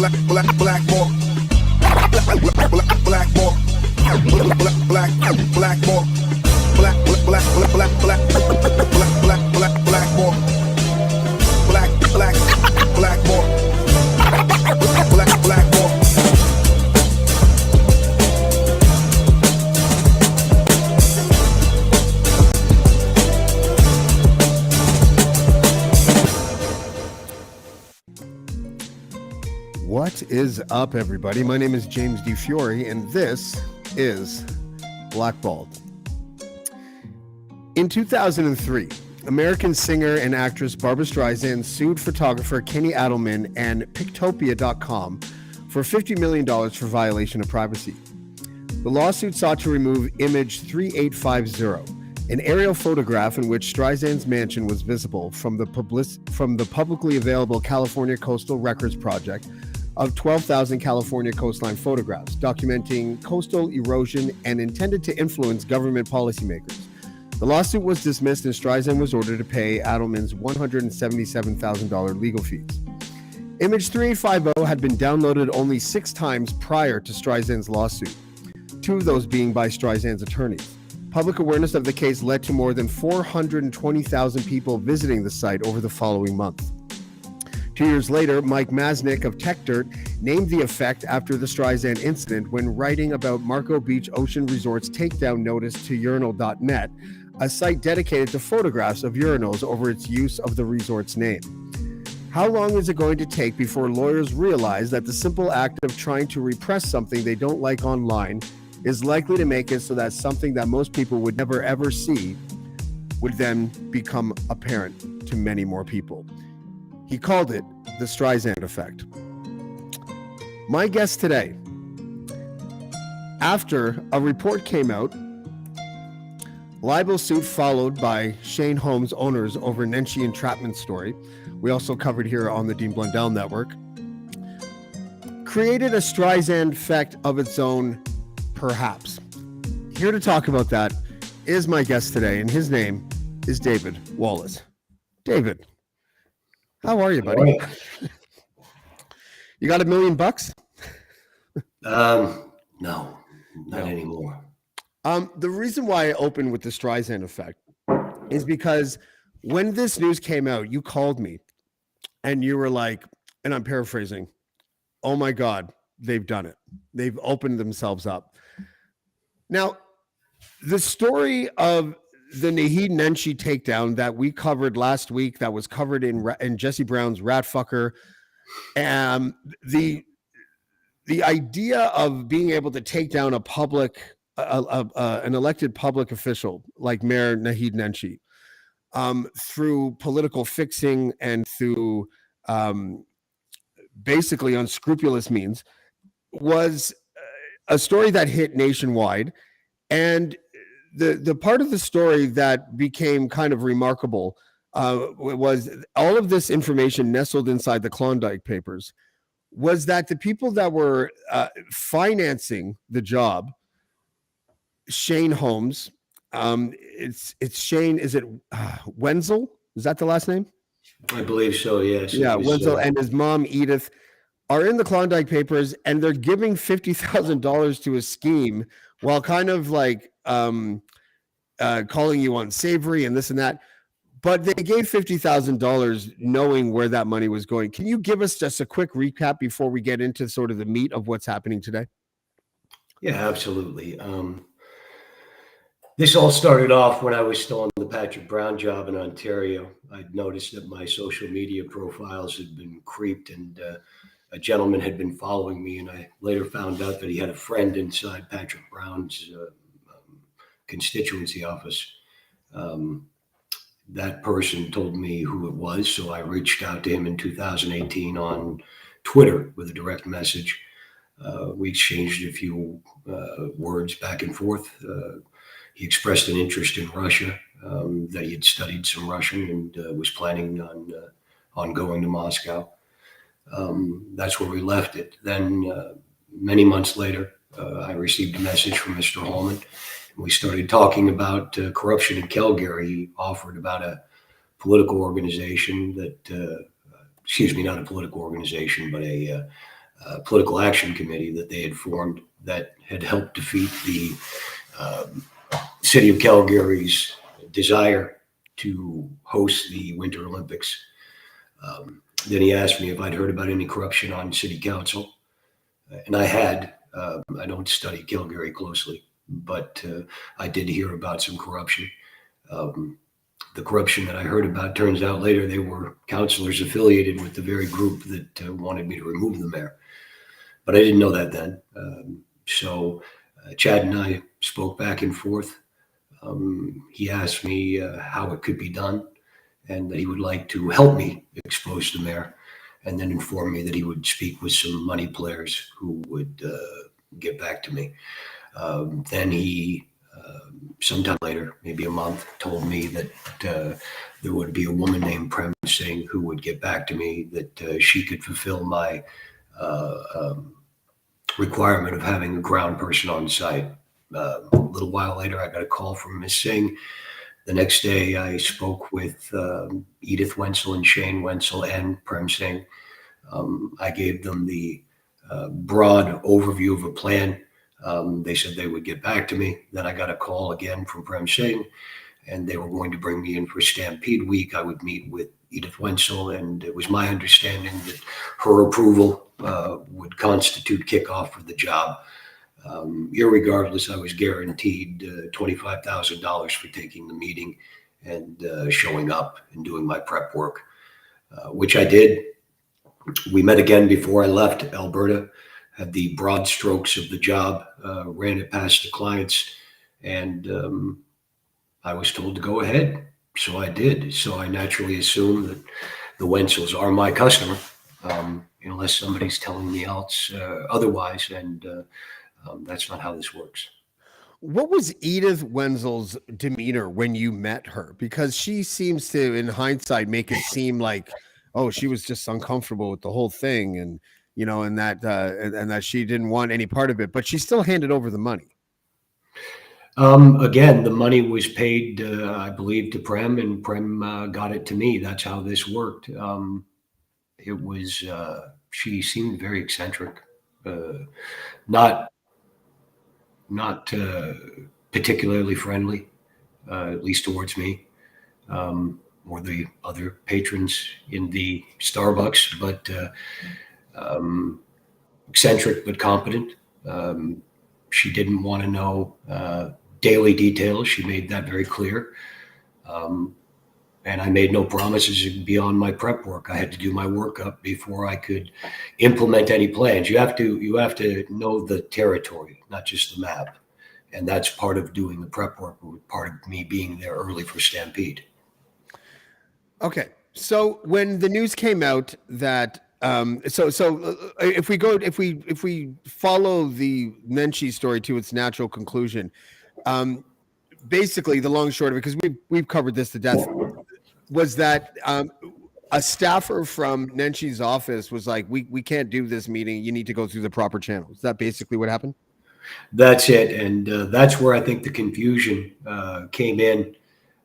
Blackballed. Blackballed. Blackballed. What is up, everybody? My name is James D. Fiore, and this is Blackballed. In 2003, American singer and actress Barbra Streisand sued photographer Kenny Adelman and Pictopia.com for $50 million for violation of privacy. The lawsuit sought to remove image 3850, an aerial photograph in which Streisand's mansion was visible from the publicly available California Coastal Records Project of 12,000 California coastline photographs documenting coastal erosion and intended to influence government policymakers. The lawsuit was dismissed and Streisand was ordered to pay Adelman's $177,000 legal fees. Image 3850 had been downloaded only 6 times prior to Streisand's lawsuit, 2 of those being by Streisand's attorneys. Public awareness of the case led to more than 420,000 people visiting the site over the following month. 2 years later, Mike Masnick of TechDirt named the effect after the Streisand incident when writing about Marco Beach Ocean Resort's takedown notice to urinal.net, a site dedicated to photographs of urinals over its use of the resort's name. How long is it going to take before lawyers realize that the simple act of trying to repress something they don't like online is likely to make it so that something that most people would never ever see would then become apparent to many more people? He called it the Streisand effect. My guest today, after a report came out, libel suit followed by Shane Holmes owners over Nenshi entrapment story, we also covered here on the Dean Blundell Network, created a Streisand effect of its own, perhaps. Here to talk about that is my guest today, and his name is David Wallace. David, how are you, buddy? You got $1 million? No, not anymore. The reason why I opened with the Streisand effect is because when this news came out, you called me and you were like, and I'm paraphrasing, oh my God, they've done it. They've opened themselves up. Now, the story of the Naheed Nanshi takedown that we covered last week, that was covered in Jesse Brown's Ratfucker, the idea of being able to take down an elected public official like Mayor Naheed Nanshi through political fixing and through basically unscrupulous means was a story that hit nationwide. And the part of the story that became kind of remarkable was all of this information nestled inside the Klondike Papers was that the people that were financing the job, Shane Holmes, it's Shane, is it Wenzel? Is that the last name? I believe so, yes. Yeah, Wenzel and his mom, Edith, are in the Klondike Papers, and they're giving $50,000 to a scheme while kind of like calling you unsavory and this and that. But they gave $50,000 knowing where that money was going. Can you give us just a quick recap before we get into sort of the meat of what's happening today? Yeah, absolutely. This all started off when I was still on the Patrick Brown job in Ontario. I'd noticed that my social media profiles had been creeped, and a gentleman had been following me, and I later found out that he had a friend inside Patrick Brown's constituency office. That person told me who it was, so I reached out to him in 2018 on Twitter with a direct message. We exchanged a few words back and forth. He expressed an interest in Russia, that he had studied some Russian and was planning on going to Moscow. That's where we left it. Then many months later, I received a message from Mr. Holman. We started talking about corruption in Calgary. He offered about a political organization that, not a political organization, but political action committee that they had formed that had helped defeat the city of Calgary's desire to host the Winter Olympics. Then he asked me if I'd heard about any corruption on city council, and I had. I don't study Calgary closely, but I did hear about some corruption. The corruption that I heard about, turns out later they were councillors affiliated with the very group that wanted me to remove the mayor. But I didn't know that then. So Chad and I spoke back and forth. He asked me how it could be done and that he would like to help me expose the mayor, and then informed me that he would speak with some money players who would get back to me. Then he, sometime later, maybe a month, told me that there would be a woman named Prem Singh who would get back to me, that she could fulfill my requirement of having a ground person on site. A little while later, I got a call from Ms. Singh. The next day, I spoke with Edith Wenzel and Shane Wenzel and Prem Singh. I gave them the broad overview of a plan. They said they would get back to me. Then I got a call again from Prem Singh, and they were going to bring me in for Stampede Week. I would meet with Edith Wenzel, and it was my understanding that her approval would constitute kickoff for the job. Irregardless, I was guaranteed $25,000 for taking the meeting and showing up and doing my prep work, which I did. We met again before I left Alberta, had the broad strokes of the job, ran it past the clients, and I was told to go ahead. So I did. So I naturally assume that the Wenzels are my customer, unless somebody's telling me else otherwise. And that's not how this works. What was Edith Wenzel's demeanor when you met her? Because she seems to, in hindsight, make it seem like, oh, she was just uncomfortable with the whole thing, and and that she didn't want any part of it, but she still handed over the money. Again, the money was paid, I believe, to Prem, and Prem got it to me. That's how this worked. It was, she seemed very eccentric, not particularly friendly, at least towards me, or the other patrons in the Starbucks, but eccentric but competent. She didn't want to know daily details. She made that very clear. And I made no promises beyond my prep work. I had to do my workup before I could implement any plans. You have to know the territory, not just the map. And that's part of doing the prep work, part of me being there early for Stampede. Okay. So when the news came out that if we follow the Nenshi story to its natural conclusion, basically the long and short of it, because we've covered this to death, was that a staffer from Nenshi's office was like, we can't do this meeting. You need to go through the proper channels. Is that basically what happened? That's it. And that's where I think the confusion came in.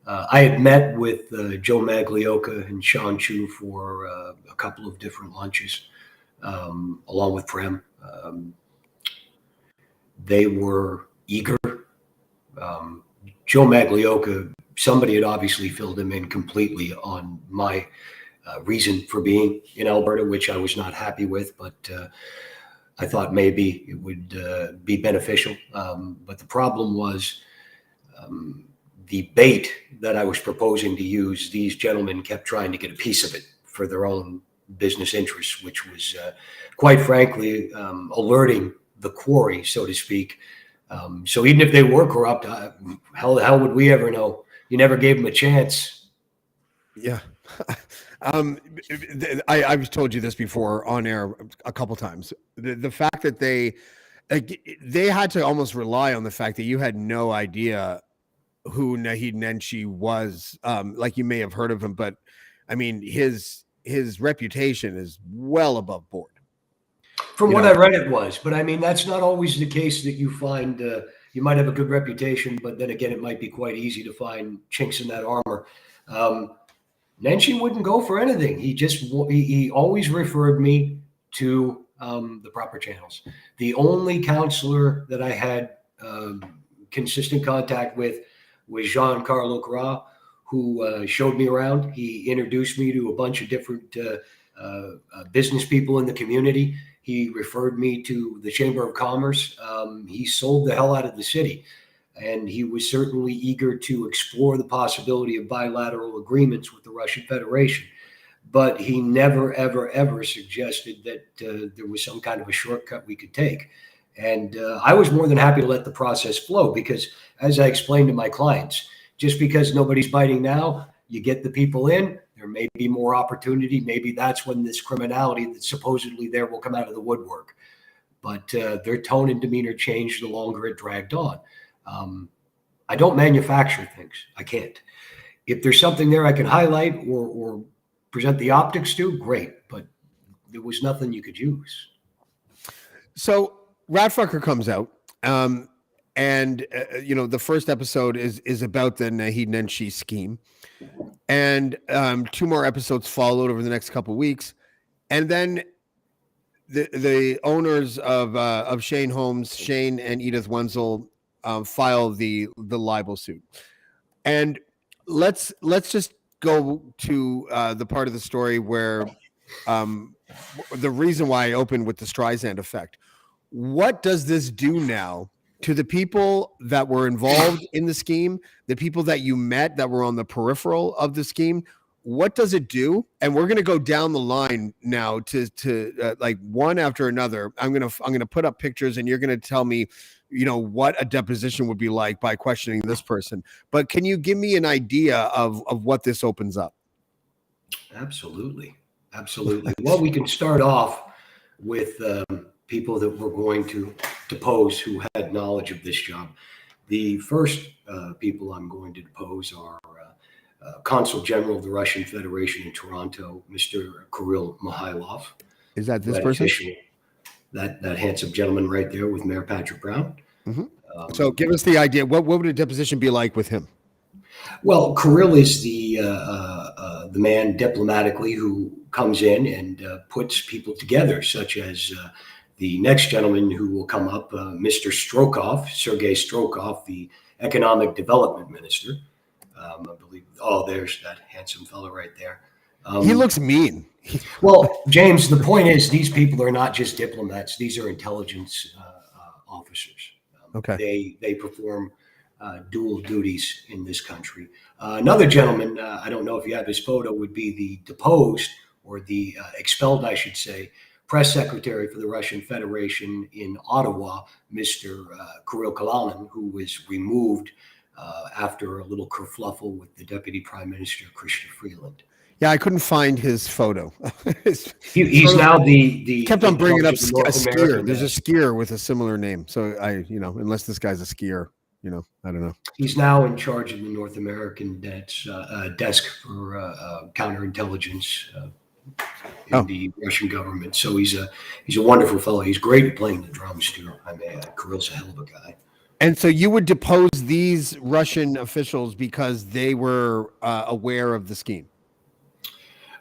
I had met with Joe Maglioka and Sean Chu for a couple of different lunches, along with Prem. They were eager. Joe Maglioka, somebody had obviously filled him in completely on my reason for being in Alberta, which I was not happy with, but I thought maybe it would be beneficial. But the problem was the bait that I was proposing to use. These gentlemen kept trying to get a piece of it for their own business interests, which was quite frankly alerting the quarry, so to speak. So even if they were corrupt, how would we ever know? You never gave them a chance. Yeah. I've told you this before on air a couple times. The fact that they had to almost rely on the fact that you had no idea who Naheed Nanshi was. Like, you may have heard of him, but I mean, his reputation is well above board. From what I read, it was, but I mean, that's not always the case that you find. You might have a good reputation, but then again, it might be quite easy to find chinks in that armor. Nenshi wouldn't go for anything. He always referred me to the proper channels. The only counselor that I had consistent contact with was Jean-Carlo Corra, who showed me around. He introduced me to a bunch of different business people in the community. He referred me to the Chamber of Commerce. He sold the hell out of the city. And he was certainly eager to explore the possibility of bilateral agreements with the Russian Federation. But he never, ever, ever suggested that there was some kind of a shortcut we could take. And I was more than happy to let the process flow because, as I explained to my clients, just because nobody's biting now, you get the people in, there may be more opportunity. Maybe that's when this criminality that's supposedly there will come out of the woodwork. But their tone and demeanor changed the longer it dragged on. I don't manufacture things. I can't. If there's something there I can highlight or present the optics to, great. But there was nothing you could use. So Ratfucker comes out, and the first episode is about the Naheed Nanshi scheme, and 2 more episodes followed over the next couple of weeks, and then the owners of Shane Holmes, Shane and Edith Wenzel, file the libel suit. And let's just go to the part of the story where the reason why I opened with the Streisand effect. What does this do now to the people that were involved in the scheme, the people that you met that were on the peripheral of the scheme? What does it do? And we're going to go down the line now to like one after another. I'm going to put up pictures and you're going to tell me, what a deposition would be like by questioning this person. But can you give me an idea of what this opens up? Absolutely. Well, we can start off with people that we're going to depose who had knowledge of this job. The first people I'm going to depose are Consul General of the Russian Federation in Toronto, Mr. Kirill Mikhailov. Is that this person? That handsome gentleman right there with Mayor Patrick Brown. Mm-hmm. So give us the idea. What would a deposition be like with him? Well, Kirill is the man diplomatically who comes in and puts people together, such as the next gentleman who will come up, Mr. Strokov, Sergei Strokov, the economic development minister. I believe, there's that handsome fellow right there. He looks mean. Well, James, the point is these people are not just diplomats. These are intelligence officers. Okay. They perform dual duties in this country. Another gentleman, I don't know if you have his photo, would be the deposed or the expelled, I should say, press secretary for the Russian Federation in Ottawa, Mr. Kirill Kalanin, who was removed after a little kerfluffle with the Deputy Prime Minister, Chrystia Freeland. Yeah, I couldn't find his photo. He's now the kept on bringing up a skier. skier. There's a skier with a similar name. So unless this guy's a skier, I don't know. He's now in charge of the North American desk for counterintelligence in the Russian government. So he's a wonderful fellow. He's great at playing the drums too. Kirill's a hell of a guy. And so you would depose these Russian officials because they were aware of the scheme?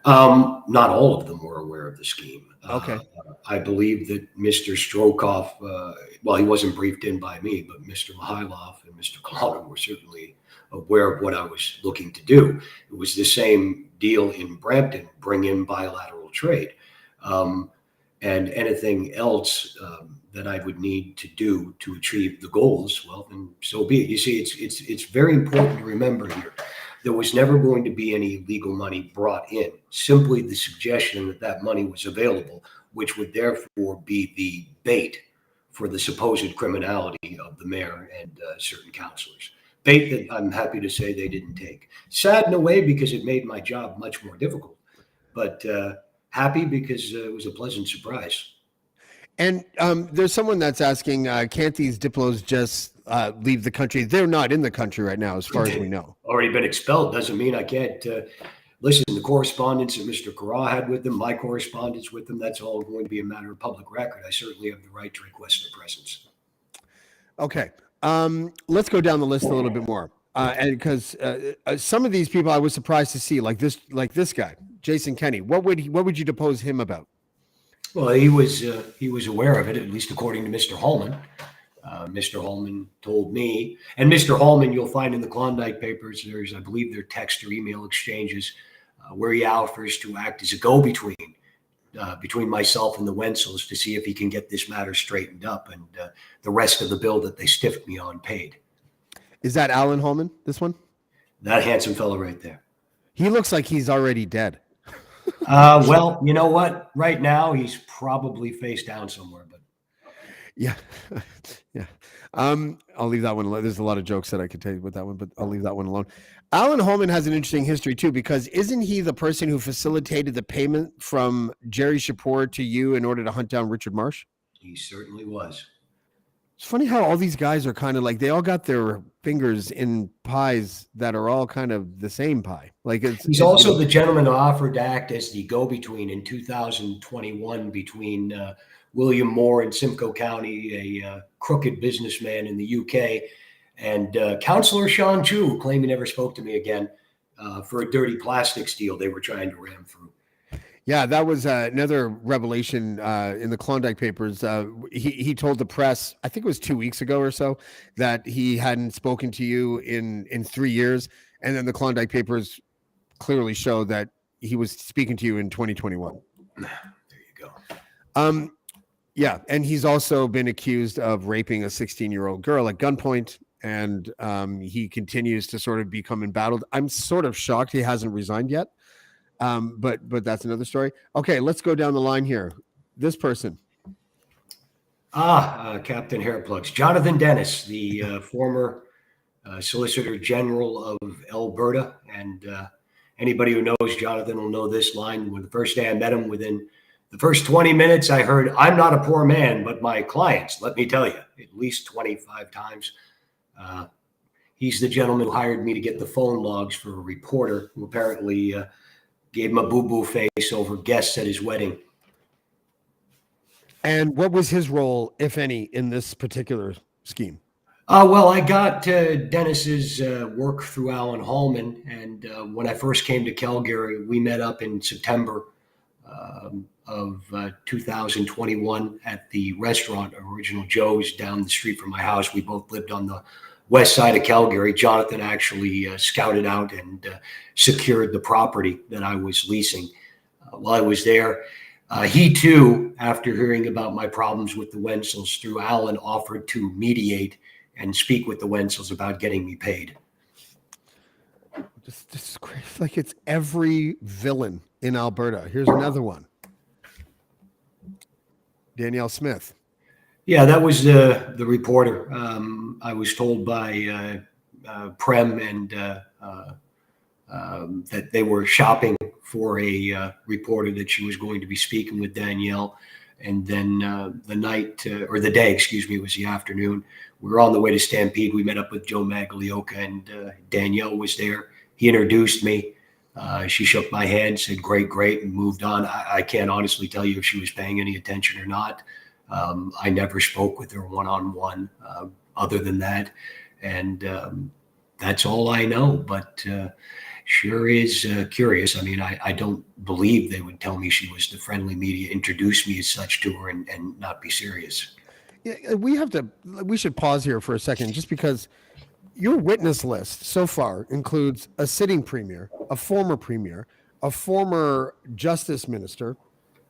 Not all of them were aware of the scheme. Okay. I believe that Mr. Strokov, he wasn't briefed in by me, but Mr. Mikhailov and Mr. Kalanin were certainly aware of what I was looking to do. It was the same deal in Brampton, bring in bilateral trade. And anything else that I would need to do to achieve the goals, well, then so be it. You see, it's very important to remember here. There was never going to be any legal money brought in, simply the suggestion that money was available, which would therefore be the bait for the supposed criminality of the mayor and certain councillors. Bait that I'm happy to say they didn't take. Sad in a way because it made my job much more difficult, but happy because it was a pleasant surprise. And there's someone that's asking, can't these diplos just leave the country? They're not in the country right now, as far as we know. Already been expelled doesn't mean I can't listen. The correspondence that Mr. Corra had with them, my correspondence with them, that's all going to be a matter of public record. I certainly have the right to request their presence. Okay. Let's go down the list a little bit more. And because some of these people I was surprised to see, like this guy, Jason Kenney. What would you depose him about? Well, he was aware of it, at least according to Mr. Holman. Mr. Holman told me, and Mr. Holman, you'll find in the Klondike Papers, there's, I believe, their text or email exchanges where he offers to act as a go-between between myself and the Wenzels to see if he can get this matter straightened up and the rest of the bill that they stiffed me on paid. Is that Alan Holman, this one? That handsome fellow right there. He looks like he's already dead. Well, you know what? Right now, he's probably face down somewhere, but Yeah. Yeah. I'll leave that one alone. There's a lot of jokes that I could tell you with that one, but I'll leave that one alone. Alan Holman has an interesting history too, because isn't he the person who facilitated the payment from Jerry Shapur to you in order to hunt down Richard Marsh? he certainly was. It's funny how all these guys are kind of like, they all got their fingers in pies that are all kind of the same pie. Like He's also the gentleman who offered to act as the go-between in 2021 between William Moore in Simcoe County, a crooked businessman in the UK, and Councillor Sean Chu, who claimed he never spoke to me again for a dirty plastics deal they were trying to ram through. Yeah, that was another revelation in the Klondike Papers. He told the press, I think it was 2 weeks ago or so, that he hadn't spoken to you in 3 years. And then the Klondike Papers clearly show that he was speaking to you in 2021. There you go. Yeah, and he's also been accused of raping a 16-year-old girl at gunpoint, and he continues to sort of become embattled. I'm sort of shocked he hasn't resigned yet. But that's another story. Okay, let's go down the line here. This person. Captain Hairplugs. Jonathan Dennis, the former Solicitor General of Alberta. And anybody who knows Jonathan will know this line. When the first day I met him, within the first 20 minutes, I heard, "I'm not a poor man, but my clients, let me tell you," at least 25 times. He's the gentleman who hired me to get the phone logs for a reporter who apparently gave him a boo-boo face over guests at his wedding. And what was his role, if any, in this particular scheme? Well, I got Dennis's work through Alan Holman, and when I first came to Calgary, we met up in September of 2021 at the restaurant Original Joe's down the street from my house. We both lived on the west side of Calgary. Jonathan actually scouted out and secured the property that I was leasing while I was there. He too, after hearing about my problems with the Wenzels through Alan, offered to mediate and speak with the Wenzels about getting me paid. This is crazy. Like it's every villain in Alberta. Here's another one. Danielle Smith. Yeah, that was the reporter. I was told by Prem and that they were shopping for a reporter, that she was going to be speaking with Danielle. And then the night, or the day, excuse me, it was the afternoon. We were on the way to Stampede. We met up with Joe Maglioka, and Danielle was there. He introduced me. She shook my hand, said, great, and moved on. I can't honestly tell you if she was paying any attention or not. I never spoke with her one-on-one other than that. And that's all I know. But sure is curious. I mean, I don't believe they would tell me she was the friendly media, introduce me as such to her, and not be serious. Yeah, we should pause here for a second, just because your witness list so far includes a sitting premier, a former justice minister,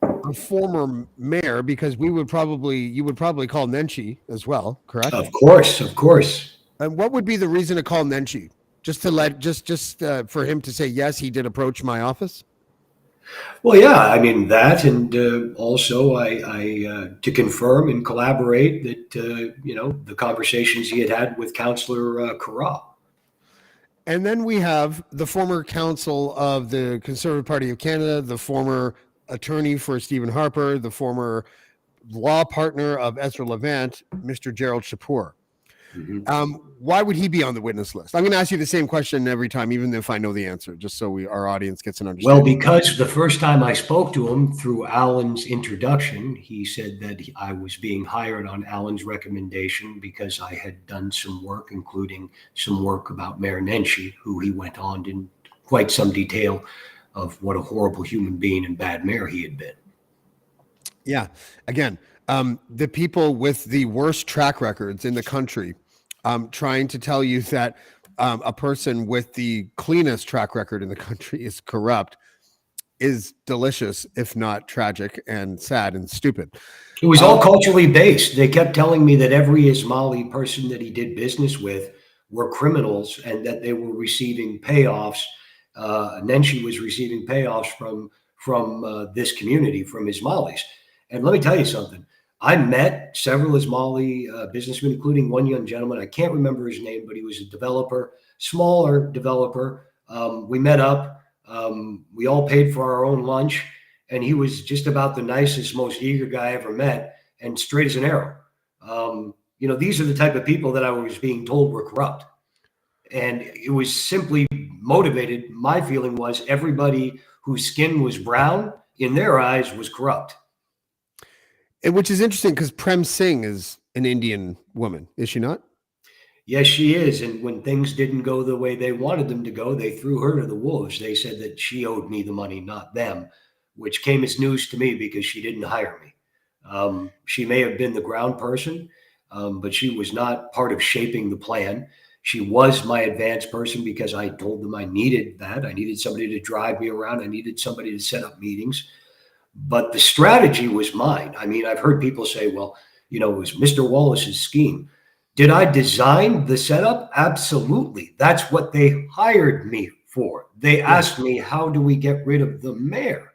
a former mayor, because you would probably call Nenshi as well, correct? Of course. And what would be the reason to call Nenshi? Just for him to say, yes, he did approach my office? Well, yeah, I mean that, and also I to confirm and collaborate that the conversations he had with Councillor Carra. And then we have the former counsel of the Conservative Party of Canada, the former attorney for Stephen Harper, the former law partner of Ezra Levant, Mr. Gerald Shapur. Mm-hmm. Why would he be on the witness list? I'm going to ask you the same question every time, even if I know the answer, just so our audience gets an understanding. Well, because the first time I spoke to him through Alan's introduction, he said that I was being hired on Alan's recommendation because I had done some work, including some work about Mayor Nenshi, who he went on in quite some detail of what a horrible human being and bad mayor he had been. Yeah. Again, the people with the worst track records in the country trying to tell you that a person with the cleanest track record in the country is corrupt is delicious, if not tragic and sad and stupid. It was all Um, culturally based. They kept telling me that every Ismaili person that he did business with were criminals and that they were receiving payoffs. Nenshi was receiving payoffs from this community, from Ismailis. And let me tell you something. I met several Ismaili businessmen, including one young gentleman. I can't remember his name, but he was a developer, smaller developer. We met up. We all paid for our own lunch, and he was just about the nicest, most eager guy I ever met, and straight as an arrow. These are the type of people that I was being told were corrupt, and it was simply motivated. My feeling was everybody whose skin was brown in their eyes was corrupt. which is interesting because Prem Singh is an Indian woman, is she not? Yes, she is. And when things didn't go the way they wanted them to go, they threw her to the wolves. They said that she owed me the money, not them, which came as news to me because she didn't hire me. She may have been the ground person, but she was not part of shaping the plan. She was my advance person because I told them I needed that. I needed somebody to drive me around. I needed somebody to set up meetings. But the strategy was mine. I mean, I've heard people say, well, it was Mr. Wallace's scheme. Did I design the setup? Absolutely. That's what they hired me for. They asked me, how do we get rid of the mayor?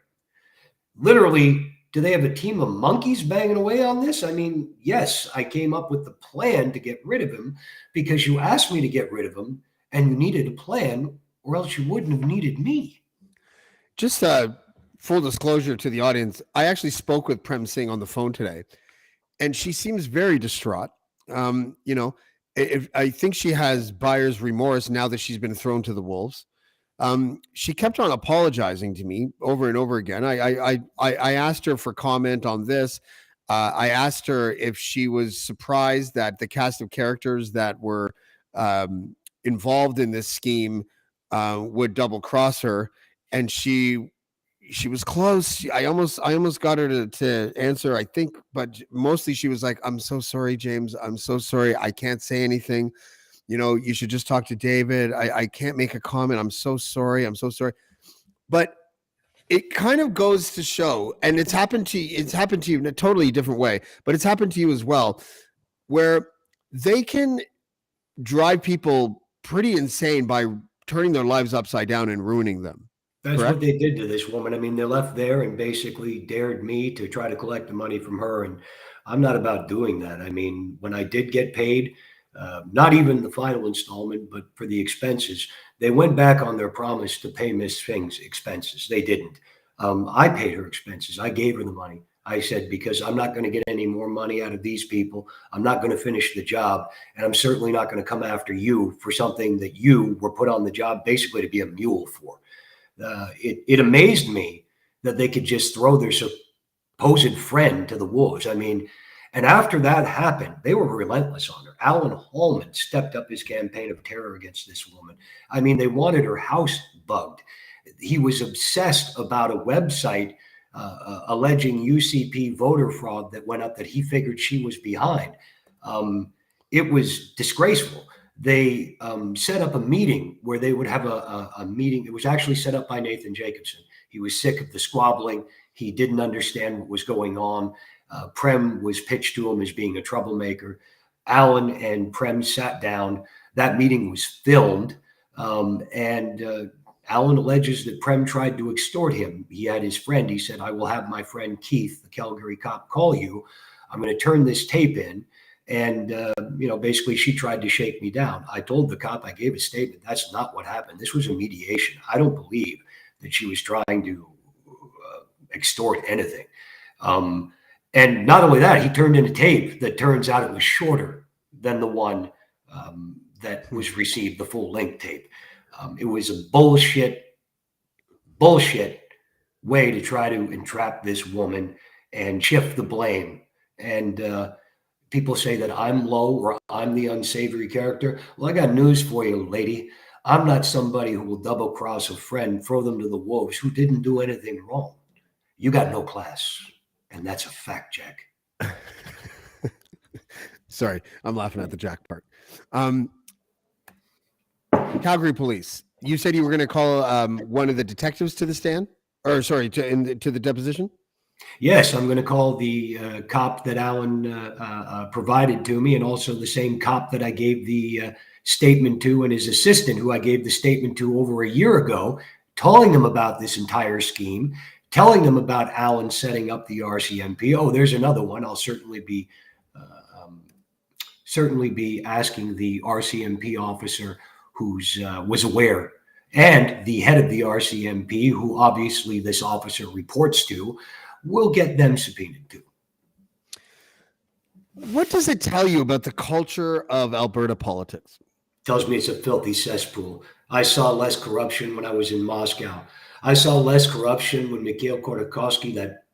Literally, do they have a team of monkeys banging away on this? I mean, yes, I came up with the plan to get rid of him because you asked me to get rid of him and you needed a plan, or else you wouldn't have needed me. Just full disclosure to the audience, I actually spoke with Prem Singh on the phone today, and she seems very distraught. I think she has buyer's remorse now that she's been thrown to the wolves. She kept on apologizing to me over and over again. I asked her for comment on this. I asked her if she was surprised that the cast of characters that were involved in this scheme would double cross her, and she was close. I almost got her to answer, I think, but mostly she was like, "I'm so sorry, James. I'm so sorry. I can't say anything. You should just talk to David. I can't make a comment. I'm so sorry. I'm so sorry." But it kind of goes to show, and it's happened to you in a totally different way, but it's happened to you as well, where they can drive people pretty insane by turning their lives upside down and ruining them. That's what Correct? they did to this woman. I mean, they left there and basically dared me to try to collect the money from her. And I'm not about doing that. I mean, when I did get paid, not even the final installment, but for the expenses, they went back on their promise to pay Miss Fing's expenses. They didn't. I paid her expenses. I gave her the money. I said, because I'm not going to get any more money out of these people. I'm not going to finish the job. And I'm certainly not going to come after you for something that you were put on the job basically to be a mule for. It amazed me that they could just throw their supposed friend to the wolves. I mean, and after that happened, they were relentless on her. Alan Holman stepped up his campaign of terror against this woman. I mean, they wanted her house bugged. He was obsessed about a website alleging UCP voter fraud that went up that he figured she was behind. It was disgraceful. They set up a meeting where they would have a meeting. It was actually set up by Nathan Jacobson. He was sick of the squabbling. He didn't understand what was going on. Prem was pitched to him as being a troublemaker. Alan and Prem sat down. That meeting was filmed. And Alan alleges that Prem tried to extort him. He had his friend. He said, I will have my friend Keith, the Calgary cop, call you. I'm going to turn this tape in. And, basically she tried to shake me down. I told the cop, I gave a statement. That's not what happened. This was a mediation. I don't believe that she was trying to extort anything. And not only that, he turned in a tape that turns out it was shorter than the one that was received, the full length tape. It was a bullshit way to try to entrap this woman and shift the blame. And people say that I'm low or I'm the unsavory character. Well, I got news for you, lady. I'm not somebody who will double cross a friend, throw them to the wolves who didn't do anything wrong. You got no class. And that's a fact, Jack. Sorry, I'm laughing at the Jack part. Calgary Police. You said you were going to call one of the detectives to the stand, or sorry, to the deposition. Yes, I'm going to call the cop that Alan provided to me, and also the same cop that I gave the statement to, and his assistant, who I gave the statement to over a year ago, telling them about this entire scheme, telling them about Alan setting up the RCMP. Oh, there's another one. I'll certainly be asking the RCMP officer who's was aware, and the head of the RCMP, who obviously this officer reports to. We'll get them subpoenaed too. What does it tell you about the culture of Alberta politics? Tells me it's a filthy cesspool. I saw less corruption when I was in Moscow. I saw less corruption when Mikhail Khodorkovsky, that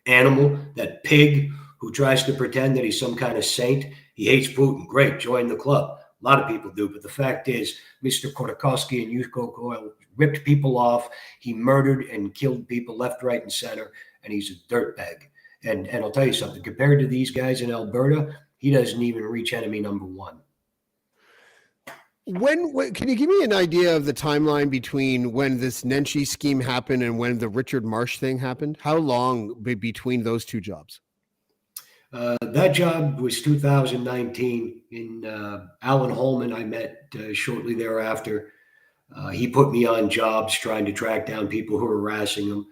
animal, that pig who tries to pretend that he's some kind of saint, he hates Putin. Great, join the club. A lot of people do, but the fact is, Mr. Khodorkovsky and Yushko ripped people off. He murdered and killed people left, right, and center. And he's a dirtbag. And I'll tell you something, compared to these guys in Alberta, he doesn't even reach enemy number one. When can you give me an idea of the timeline between when this Nenshi scheme happened and when the Richard Marsh thing happened? How long between those two jobs? That job was 2019. In Alan Holman, I met shortly thereafter. He put me on jobs trying to track down people who were harassing him.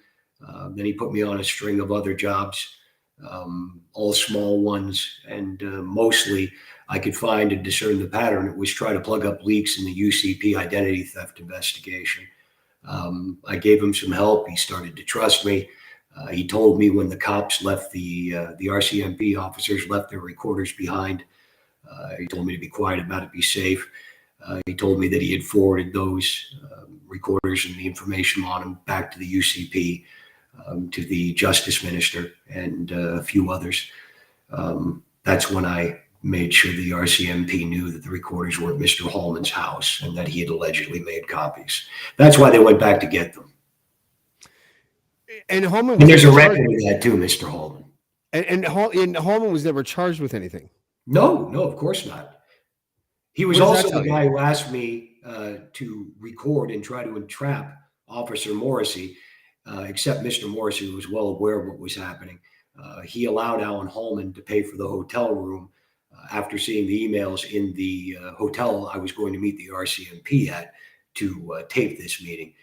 Then he put me on a string of other jobs, all small ones, and mostly I could find and discern the pattern. It was try to plug up leaks in the UCP identity theft investigation. I gave him some help. He started to trust me. He told me when the cops left, the RCMP officers left their recorders behind. He told me to be quiet about it, be safe. He told me that he had forwarded those recorders and the information on them back to the UCP. To the Justice Minister and a few others. That's when I made sure the RCMP knew that the recorders were at Mr. Holman's house and that he had allegedly made copies. That's why they went back to get them. And Holman, and there's a record of that too, Mr. Holman. And Holman was never charged with anything. No, of course not. He was also the guy who asked me to record and try to entrap Officer Morrissey. Except Mr. Morrissey was well aware of what was happening. He allowed Alan Holman to pay for the hotel room after seeing the emails in the hotel I was going to meet the RCMP at to tape this meeting.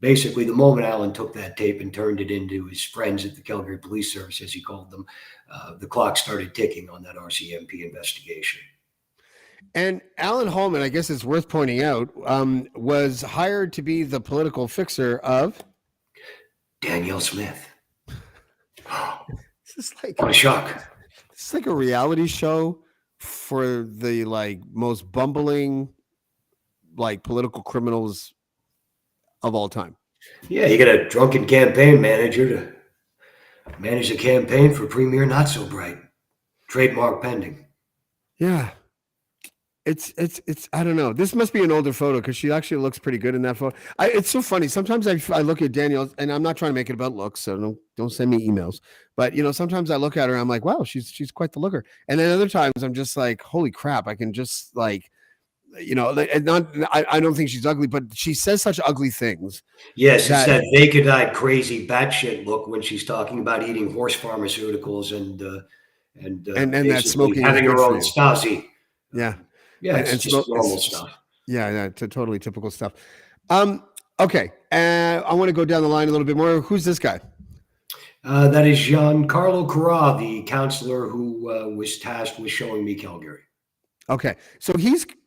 Basically, the moment Alan took that tape and turned it into his friends at the Calgary Police Service, as he called them, the clock started ticking on that RCMP investigation. And Alan Holman, I guess it's worth pointing out, was hired to be the political fixer of Danielle Smith. This is like what a shock. It's like a reality show for the most bumbling political criminals of all time. Yeah, you get a drunken campaign manager to manage the campaign for Premier Not So Bright. Trademark pending. Yeah. It's I don't know. This must be an older photo because she actually looks pretty good in that photo. It's so funny. Sometimes I look at Danielle, and I'm not trying to make it about looks, so don't send me emails. But sometimes I look at her, and I'm like, wow, she's quite the looker. And then other times I'm just like, holy crap, I can just I don't think she's ugly, but she says such ugly things. Yes, it's that vacant-eyed, crazy batshit look when she's talking about eating horse pharmaceuticals and that smoking, having her own Stasi. Yeah. Yeah, it's just normal stuff. Yeah, totally typical stuff. Okay, I want to go down the line a little bit more. Who's this guy? That is Giancarlo Corra, the counselor who was tasked with showing me Calgary. Okay, so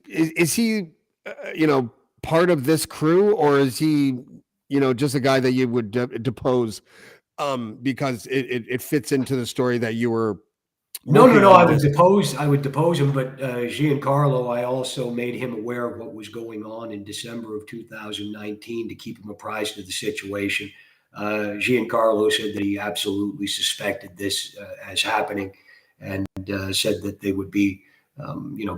is he part of this crew, or is he just a guy that you would depose because it fits into the story that you were? No. I would depose him, but Giancarlo, I also made him aware of what was going on in December of 2019 to keep him apprised of the situation. Giancarlo said that he absolutely suspected this as happening, and said that they would be,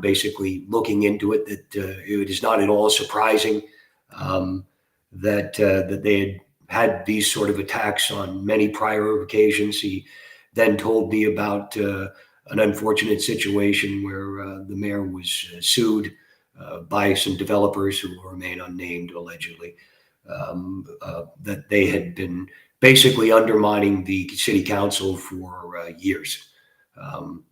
basically looking into it. That it is not at all surprising that they had had these sort of attacks on many prior occasions. He then told me about an unfortunate situation where the mayor was sued by some developers who will remain unnamed, allegedly, that they had been basically undermining the city council for years. Um,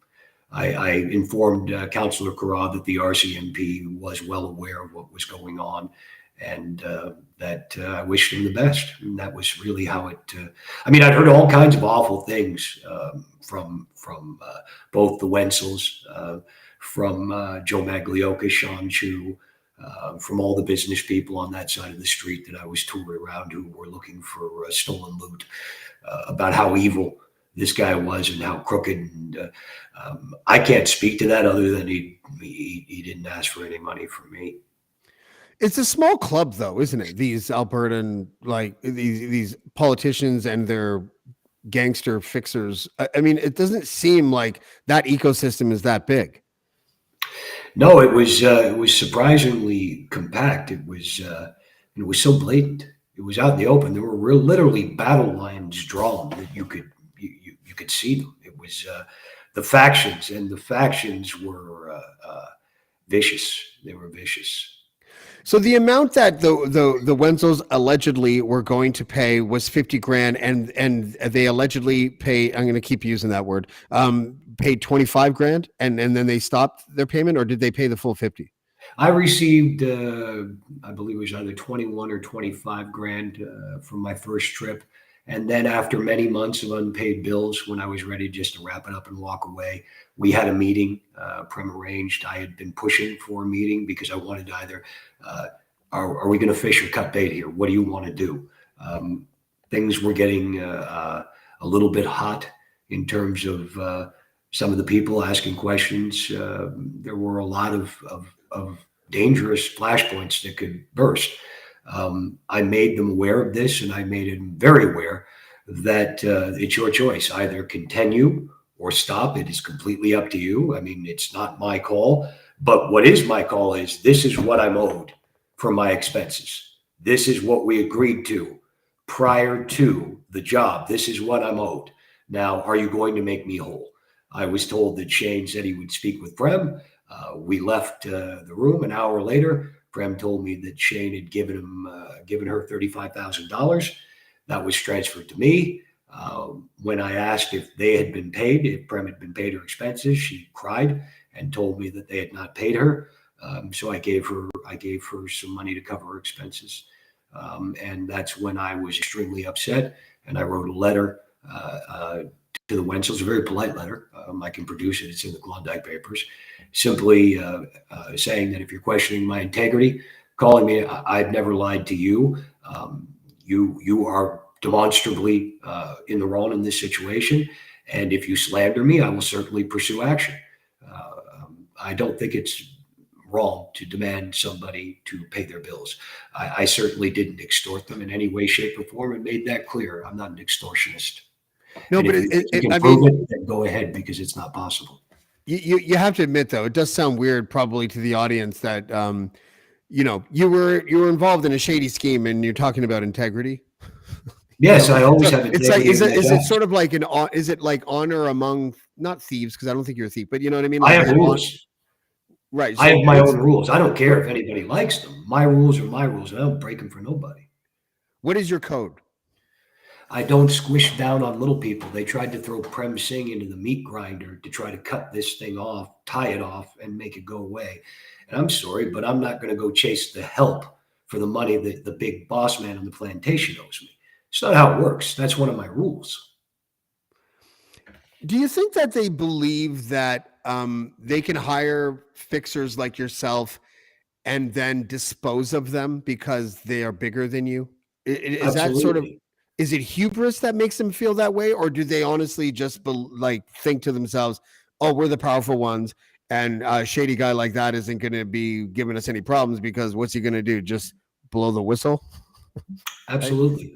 I informed Councillor Carra that the RCMP was well aware of what was going on, and that I wished him the best. And that was really how it. I mean, I'd heard all kinds of awful things from both the Wenzels, from Joe Maglioka, Sean Chu, from all the business people on that side of the street that I was touring around who were looking for stolen loot, about how evil this guy was and how crooked. And I can't speak to that other than he didn't ask for any money from me. It's a small club, though, isn't it? These Albertan, like these politicians and their gangster fixers. I mean, it doesn't seem like that ecosystem is that big. No, it was surprisingly compact. It was so blatant. It was out in the open. There were literally battle lines drawn that you could see them. It was the factions, and the factions were vicious. They were vicious. So the amount that the Wenzels allegedly were going to pay was 50 grand, and they allegedly pay. I'm going to keep using that word. Paid 25 grand, and then they stopped their payment, or did they pay the full 50? I received, I believe it was either 21 or 25 grand from my first trip. And then after many months of unpaid bills, when I was ready just to wrap it up and walk away, we had a meeting, Prem arranged. I had been pushing for a meeting because I wanted to either, are we going to fish or cut bait here? What do you want to do? Things were getting a little bit hot in terms of some of the people asking questions. There were a lot of dangerous flashpoints that could burst. I made them aware of this, and I made them very aware that it's your choice. Either continue or stop. It is completely up to you. I mean, it's not my call. But what is my call is this is what I'm owed for my expenses. This is what we agreed to prior to the job. This is what I'm owed. Now, are you going to make me whole? I was told that Shane said he would speak with Prem. We left the room. An hour later, Prem told me that Shane had given her $35,000. That was transferred to me. When I asked if they had been paid, if Prem had been paid her expenses, she cried and told me that they had not paid her. So I gave her some money to cover her expenses. And that's when I was extremely upset. And I wrote a letter to the Wenzels, a very polite letter. I can produce it. It's in the Klondike Papers. Simply saying that if you're questioning my integrity, calling me, I've never lied to you. You are demonstrably in the wrong in this situation. And if you slander me, I will certainly pursue action. I don't think it's wrong to demand somebody to pay their bills. I certainly didn't extort them in any way, shape, or form, and made that clear. I'm not an extortionist. No, and but if you can prove it, then go ahead, because it's not possible. You have to admit, though, it does sound weird probably to the audience that you were involved in a shady scheme, and you're talking about integrity. Yes, I always have integrity. It's like is it sort of like is it like honor among, not thieves, because I don't think you're a thief, but you know what I mean? Like, I have rules. Right. I have my own rules. I don't care if anybody likes them. My rules are my rules, and I don't break them for nobody. What is your code? I don't squish down on little people. They tried to throw Prem Singh into the meat grinder to try to cut this thing off, tie it off, and make it go away. And I'm sorry, but I'm not going to go chase the help for the money that the big boss man on the plantation owes me. It's not how it works. That's one of my rules. Do you think that they believe that they can hire fixers like yourself and then dispose of them because they are bigger than you? Is that sort of, is it hubris that makes them feel that way, or do they honestly just think to themselves, "Oh, we're the powerful ones, and a shady guy like that isn't going to be giving us any problems because what's he going to do? Just blow the whistle?" Absolutely.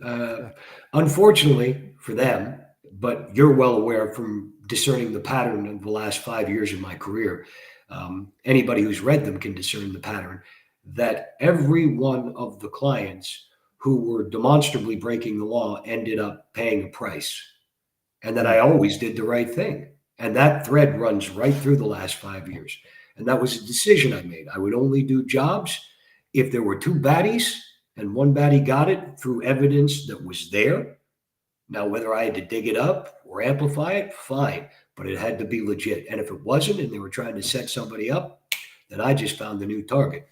Unfortunately for them, but you're well aware from discerning the pattern of the last 5 years of my career. Anybody who's read them can discern the pattern that every one of the clients who were demonstrably breaking the law ended up paying a price, and that I always did the right thing. And that thread runs right through the last 5 years. And that was a decision I made. I would only do jobs if there were two baddies and one baddie got it through evidence that was there. Now, whether I had to dig it up or amplify it, fine, but it had to be legit. And if it wasn't and they were trying to set somebody up, then I just found the new target.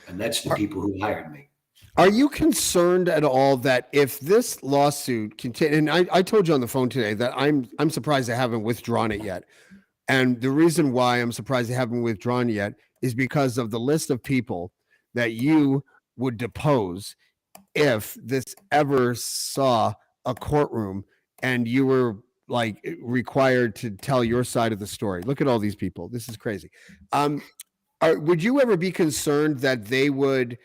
And that's the people who hired me. Are you concerned at all that if this lawsuit continues, and I told you on the phone today that I'm surprised they haven't withdrawn it yet. And the reason why I'm surprised they haven't withdrawn yet is because of the list of people that you would depose if this ever saw a courtroom and you were like required to tell your side of the story. Look at all these people. This is crazy. Would you ever be concerned that they would,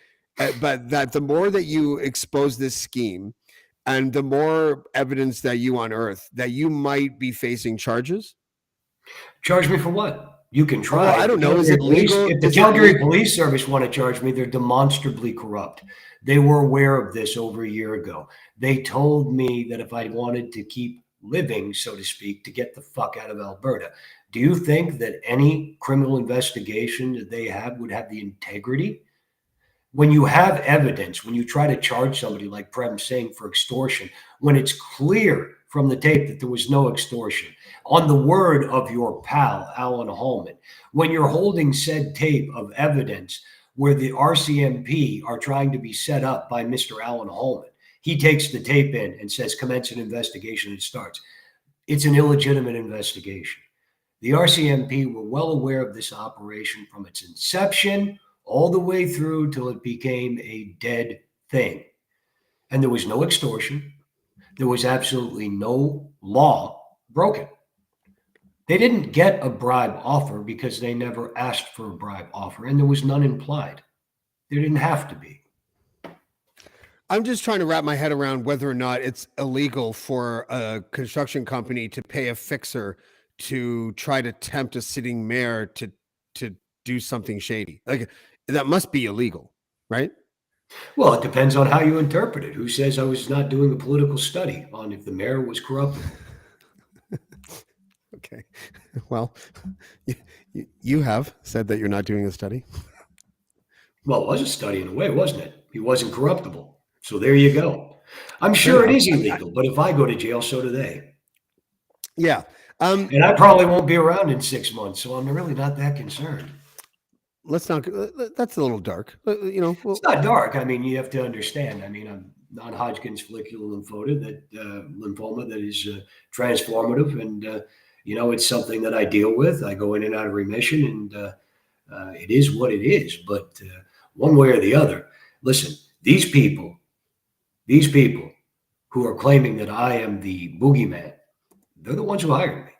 but that the more that you expose this scheme and the more evidence that you unearth, that you might be facing charges? Charge me for what? You can try. I don't know. Is it legal? If the Calgary Police Service want to charge me, they're demonstrably corrupt. They were aware of this over a year ago. They told me that if I wanted to keep living, so to speak, to get the fuck out of Alberta. Do you think that any criminal investigation that they have would have the integrity? When you have evidence, when you try to charge somebody like Prem Singh for extortion, when it's clear from the tape that there was no extortion, on the word of your pal, Alan Holman, when you're holding said tape of evidence where the RCMP are trying to be set up by Mr. Alan Holman, he takes the tape in and says, commence an investigation, and starts. It's an illegitimate investigation. The RCMP were well aware of this operation from its inception all the way through till it became a dead thing. And there was no extortion. There was absolutely no law broken. They didn't get a bribe offer because they never asked for a bribe offer, and there was none implied. There didn't have to be. I'm just trying to wrap my head around whether or not it's illegal for a construction company to pay a fixer to try to tempt a sitting mayor to do something shady. Like, that must be illegal, right? Well, it depends on how you interpret it. Who says I was not doing a political study on if the mayor was corrupt? Okay. Well, you have said that you're not doing a study. Well, it was a study in a way, wasn't it? He wasn't corruptible. So there you go. I'm sure it is illegal, but if I go to jail, so do they. Yeah. And I probably won't be around in 6 months, so I'm really not that concerned. Let's not. That's a little dark. It's not dark. I mean, you have to understand. I mean, I'm non-Hodgkin's follicular lymphoma that is transformative, and it's something that I deal with. I go in and out of remission, and it is what it is. But one way or the other, listen, these people who are claiming that I am the boogeyman, they're the ones who hired me.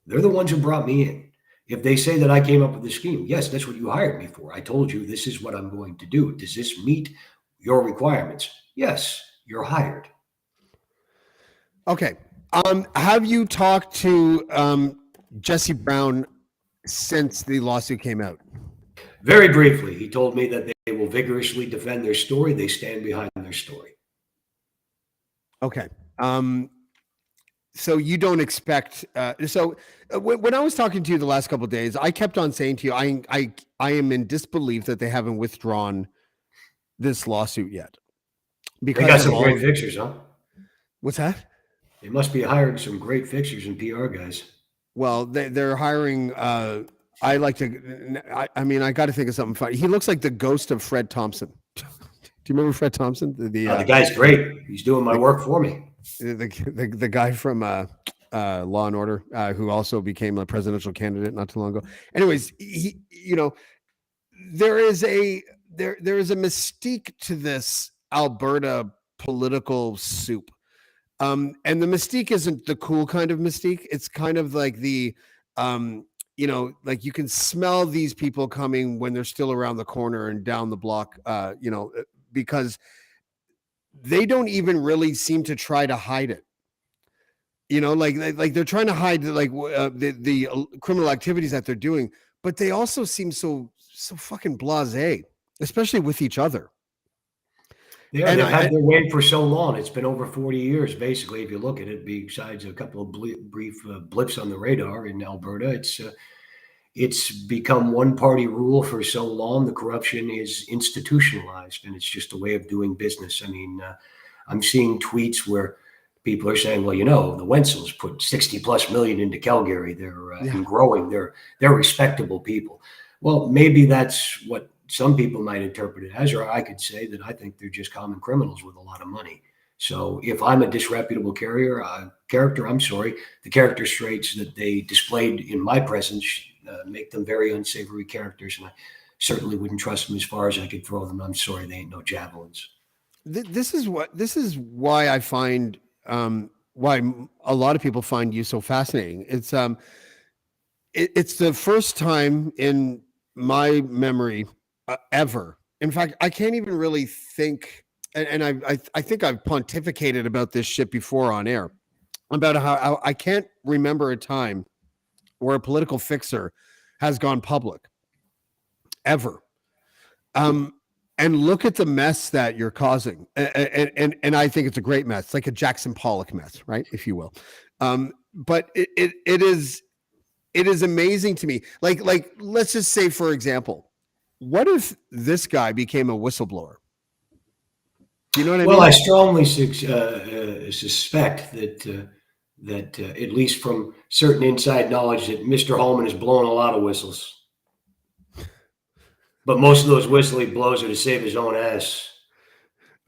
They're the ones who brought me in. If they say that I came up with the scheme, yes, that's what you hired me for. I told you this is what I'm going to do. Does this meet your requirements? Yes, you're hired. Okay. Have you talked to Jesse Brown since the lawsuit came out? Very briefly. He told me that they will vigorously defend their story. They stand behind their story. Okay. So you don't expect. When I was talking to you the last couple of days, I kept on saying to you, I am in disbelief that they haven't withdrawn this lawsuit yet. Because they got some great fixers, huh? What's that? They must be hiring some great fixers and PR guys. Well, they're hiring. I got to think of something funny. He looks like the ghost of Fred Thompson. Do you remember Fred Thompson? The guy's great. He's doing my work for me. The guy from Law and Order, who also became a presidential candidate not too long ago. Anyways, there is a mystique to this Alberta political soup. And the mystique isn't the cool kind of mystique. It's kind of like the, like you can smell these people coming when they're still around the corner and down the block, because they don't even really seem to try to hide it. Like they're trying to hide the criminal activities that they're doing, but they also seem so fucking blasé, especially with each other. Yeah, And they've had their way for so long. It's been over 40 years, basically, if you look at it, besides a couple of brief blips on the radar in Alberta. It's become one party rule for so long. The corruption is institutionalized, and it's just a way of doing business. I mean, I'm seeing tweets where people are saying, well, the Wenzels put 60 plus million into Calgary. They're yeah. and growing. They're respectable people. Well, maybe that's what some people might interpret it as, or I could say that I think they're just common criminals with a lot of money. So if I'm a disreputable character, I'm sorry, the character traits that they displayed in my presence make them very unsavory characters, and I certainly wouldn't trust them as far as I could throw them. I'm sorry, they ain't no javelins. This is why I find why a lot of people find you so fascinating. It's the first time in my memory ever. In fact, I can't even really think, and I think I've pontificated about this shit before on air about how I can't remember a time where a political fixer has gone public ever. And look at the mess that you're causing, and I think it's a great mess, like a Jackson Pollock mess, right, if you will. But it is amazing to me. Like let's just say, for example, what if this guy became a whistleblower? Do you know what I mean? Well, I strongly suspect that at least from certain inside knowledge that Mr. Holman is blowing a lot of whistles. But most of those whistle he blows are to save his own ass.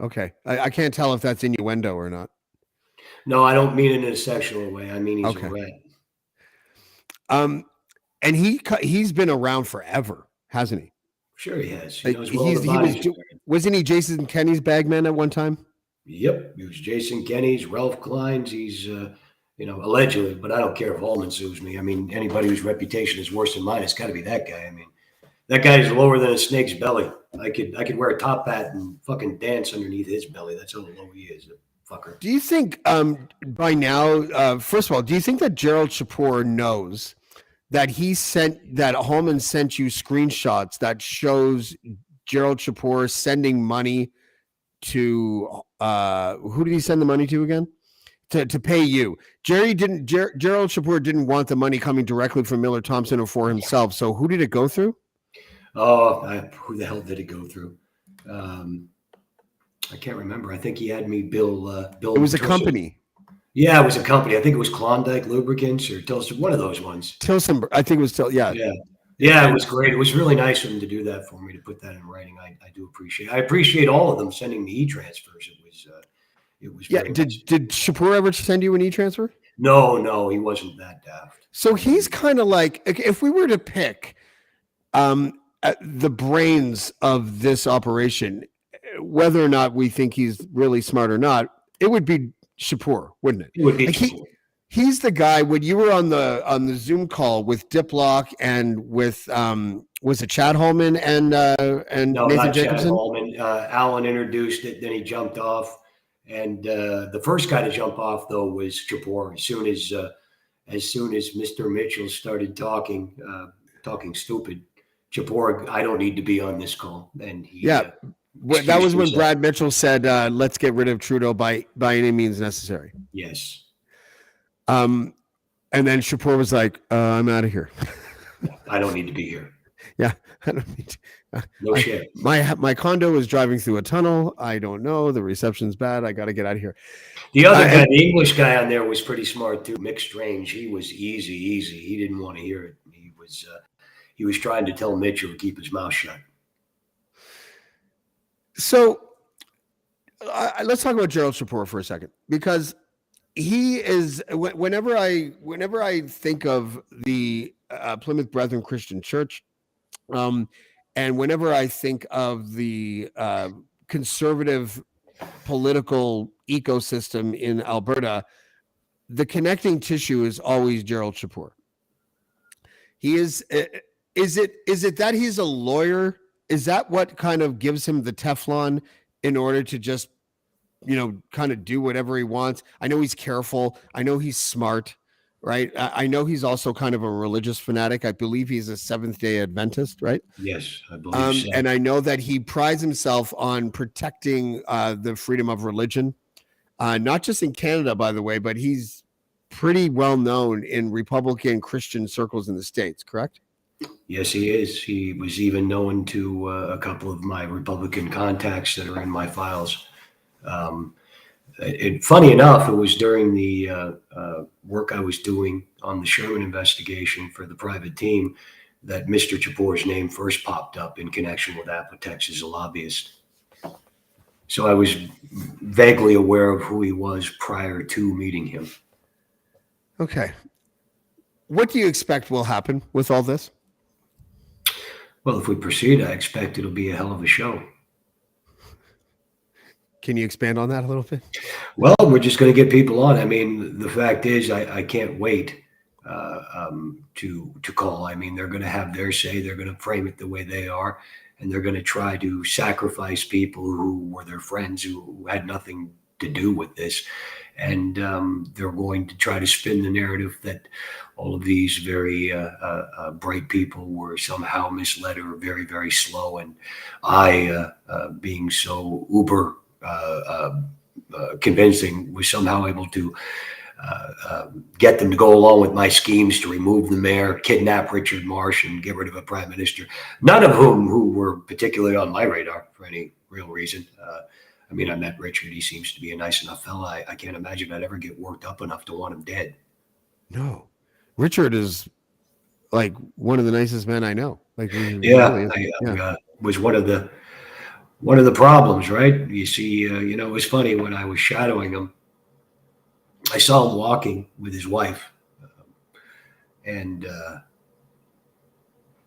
Okay. I can't tell if that's innuendo or not. No, I don't mean it in a sexual way. I mean he's Okay. a rat. And he's been around forever, hasn't he? Sure he has. He knows well the bodies. Wasn't he Jason Kenney's bagman at one time? Yep. He was Jason Kenney's, Ralph Klein's. He's, allegedly, but I don't care if Holman sues me. I mean, anybody whose reputation is worse than mine, it's got to be that guy. I mean, that guy's lower than a snake's belly. I could wear a top hat and fucking dance underneath his belly. That's how low he is, the fucker. Do you think by now, first of all, do you think that Gerald Chipor knows that Holman sent you screenshots that shows Gerald Chipor sending money to who did he send the money to again? To pay you. Gerald Chipor didn't want the money coming directly from Miller Thompson or for himself. So who did it go through? Oh, who the hell did it go through? I can't remember. I think he had me bill. It was a company. Yeah, it was a company. I think it was Klondike Lubricants or Tilson, one of those ones. Tilson, I think it was Yeah. Yeah, it was great. It was really nice of them to do that for me, to put that in writing. I do appreciate it. I appreciate all of them sending me e-transfers. It was yeah. Did Chipor ever send you an e-transfer? No, he wasn't that daft. So he's kind of like, if we were to pick the brains of this operation, whether or not we think he's really smart or not, it would be Chipor, wouldn't it? It would be Chipor. He's the guy when you were on the Zoom call with Diplock and with was it Chad Holman and no, Nathan not Jacobson? Chad Holman. Alan introduced it, then he jumped off, and the first guy to jump off though was Chipor. As soon as Mr. Mitchell started talking stupid, Chipor, I don't need to be on this call, and he that was when Brad Mitchell said, "Let's get rid of Trudeau by any means necessary." Yes. And then Chipor was like, "I'm out of here. I don't need to be here." Yeah, I don't need to. No shit. My condo is driving through a tunnel. I don't know. The reception's bad. I got to get out of here. The other guy, the English guy on there, was pretty smart too. Mick Strange. He was easy. He didn't want to hear it. He was trying to tell Mitchell to keep his mouth shut. So let's talk about Gerald Chipor for a second, because he is, whenever I think of the Plymouth Brethren Christian Church, and whenever I think of the conservative political ecosystem in Alberta, the connecting tissue is always Gerald Chipor. He is. Is it that he's a lawyer? Is that what kind of gives him the Teflon in order to just, kind of do whatever he wants? I know he's careful. I know he's smart. right? I know he's also kind of a religious fanatic. I believe he's a Seventh-day Adventist, right? Yes, I believe so. And I know that he prides himself on protecting the freedom of religion, not just in Canada, by the way, but he's pretty well known in Republican Christian circles in the States, correct? Yes, he is. He was even known to a couple of my Republican contacts that are in my files. Um, Funny enough, it was during the work I was doing on the Sherman investigation for the private team that Mr. Chapour's name first popped up in connection with Apotex as a lobbyist. So I was vaguely aware of who he was prior to meeting him. Okay. What do you expect will happen with all this? Well, if we proceed, I expect it'll be a hell of a show. Can you expand on that a little bit? Well, we're just going to get people on. I mean, the fact is, I can't wait to call. I mean, they're going to have their say. They're going to frame it the way they are, and they're going to try to sacrifice people who were their friends who had nothing to do with this, and they're going to try to spin the narrative that all of these very bright people were somehow misled or very, very slow, and being so uber convincing, was somehow able to get them to go along with my schemes to remove the mayor, kidnap Richard Marsh, and get rid of a prime minister, none of who were particularly on my radar for any real reason. I mean, I met Richard. He seems to be a nice enough fella. I can't imagine I'd ever get worked up enough to want him dead. No. Richard is like one of the nicest men I know. Like, yeah, I was one of the problems, right? You see, it was funny when I was shadowing him. I saw him walking with his wife, and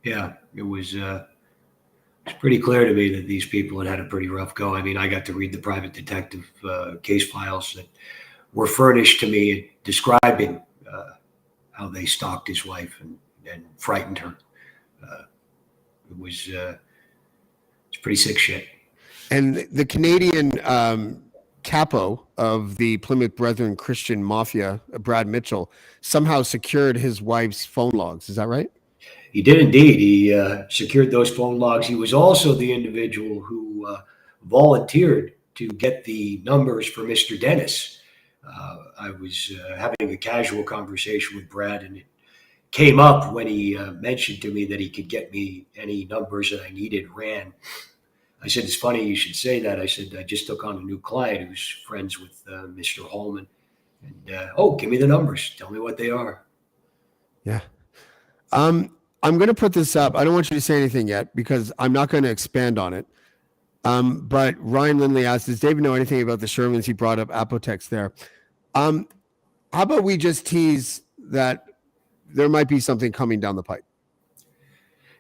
it was pretty clear to me that these people had had a pretty rough go. I mean, I got to read the private detective case files that were furnished to me describing how they stalked his wife and frightened her. It's pretty sick shit. And the Canadian capo of the Plymouth Brethren Christian Mafia, Brad Mitchell, somehow secured his wife's phone logs. Is that right? He did indeed. He secured those phone logs. He was also the individual who volunteered to get the numbers for Mr. Dennis. I was having a casual conversation with Brad, and it came up when he mentioned to me that he could get me any numbers that I needed ran. I said, it's funny you should say that. I said, I just took on a new client who's friends with Mr. Holman. And, give me the numbers. Tell me what they are. Yeah. I'm going to put this up. I don't want you to say anything yet because I'm not going to expand on it. But Ryan Lindley asked, does David know anything about the Shermans? He brought up Apotex there. How about we just tease that there might be something coming down the pipe?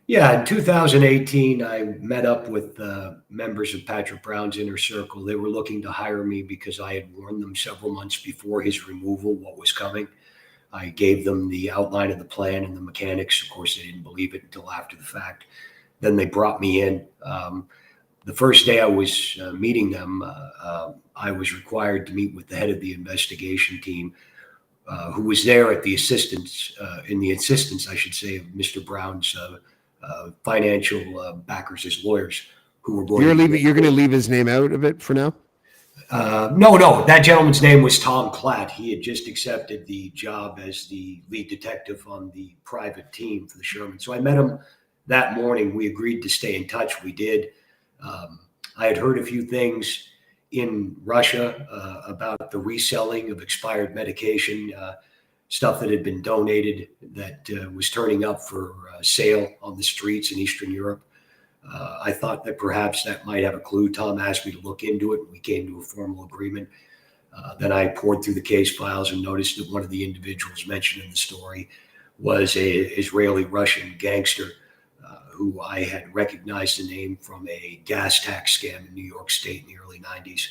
Yeah, in 2018, I met up with members of Patrick Brown's inner circle. They were looking to hire me because I had warned them several months before his removal what was coming. I gave them the outline of the plan and the mechanics. Of course, they didn't believe it until after the fact. Then they brought me in. The first day I was meeting them, I was required to meet with the head of the investigation team, who was there at the assistance, in the insistence, I should say, of Mr. Brown's financial backers as lawyers who were going. You're going to leave his name out of it for now? No. That gentleman's name was Tom Klatt. He had just accepted the job as the lead detective on the private team for the Sherman. So I met him that morning. We agreed to stay in touch. We did. I had heard a few things in Russia about the reselling of expired medication, stuff that had been donated that was turning up for sale on the streets in Eastern Europe. I thought that perhaps that might have a clue. Tom asked me to look into it, and we came to a formal agreement. Then I poured through the case files and noticed that one of the individuals mentioned in the story was a Israeli-Russian gangster who I had recognized the name from a gas tax scam in New York State in the early 90s.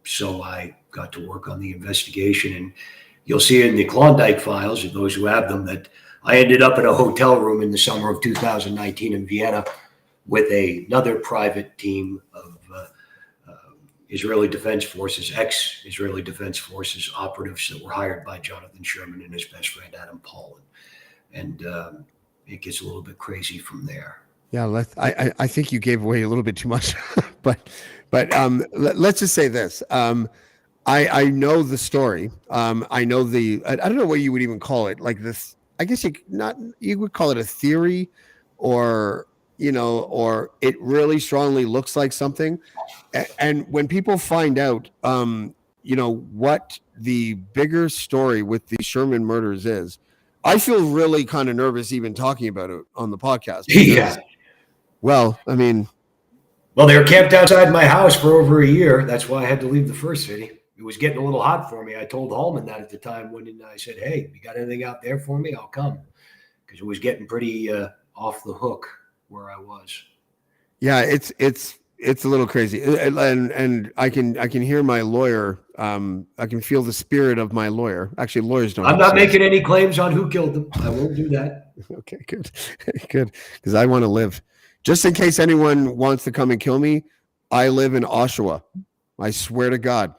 So I got to work on the investigation, and you'll see in the Klondike files, of those who have them, that I ended up in a hotel room in the summer of 2019 in Vienna with another private team of Israeli Defense Forces, ex-Israeli Defense Forces operatives that were hired by Jonathan Sherman and his best friend Adam Paul, and it gets a little bit crazy from there. Yeah, I think you gave away a little bit too much, but let's just say this. I know the story. I know I don't know what you would even call it. Like this, I guess you would call it a theory, or or it really strongly looks like something. And when people find out, what the bigger story with the Sherman murders is, I feel really kind of nervous even talking about it on the podcast. Yeah. Well, I mean, they were camped outside my house for over a year. That's why I had to leave the first city. It was getting a little hot for me. I told Hallman that at the time when I said, "Hey, you got anything out there for me? I'll come," because it was getting pretty off the hook where I was. Yeah, it's a little crazy, and I can hear my lawyer. I can feel the spirit of my lawyer. Actually, lawyers don't. I'm not making any claims on who killed them. I won't do that. Okay, good, because I want to live. Just in case anyone wants to come and kill me, I live in Oshawa. I swear to God,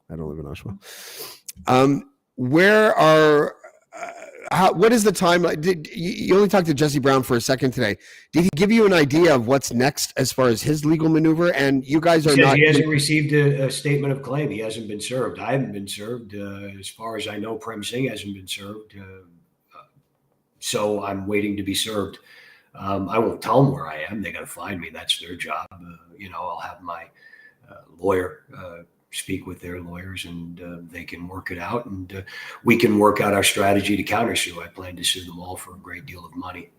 I don't live in Oshawa. What is the time? Did you only talked to Jesse Brown for a second today? Did he give you an idea of what's next as far as his legal maneuver? And you guys are not. He hasn't received a statement of claim. He hasn't been served. I haven't been served. As far as I know, Prem Singh hasn't been served. So I'm waiting to be served. I won't tell them where I am. They got to find me. That's their job. I'll have my lawyer speak with their lawyers, and they can work it out, and we can work out our strategy to countersue. I plan to sue them all for a great deal of money.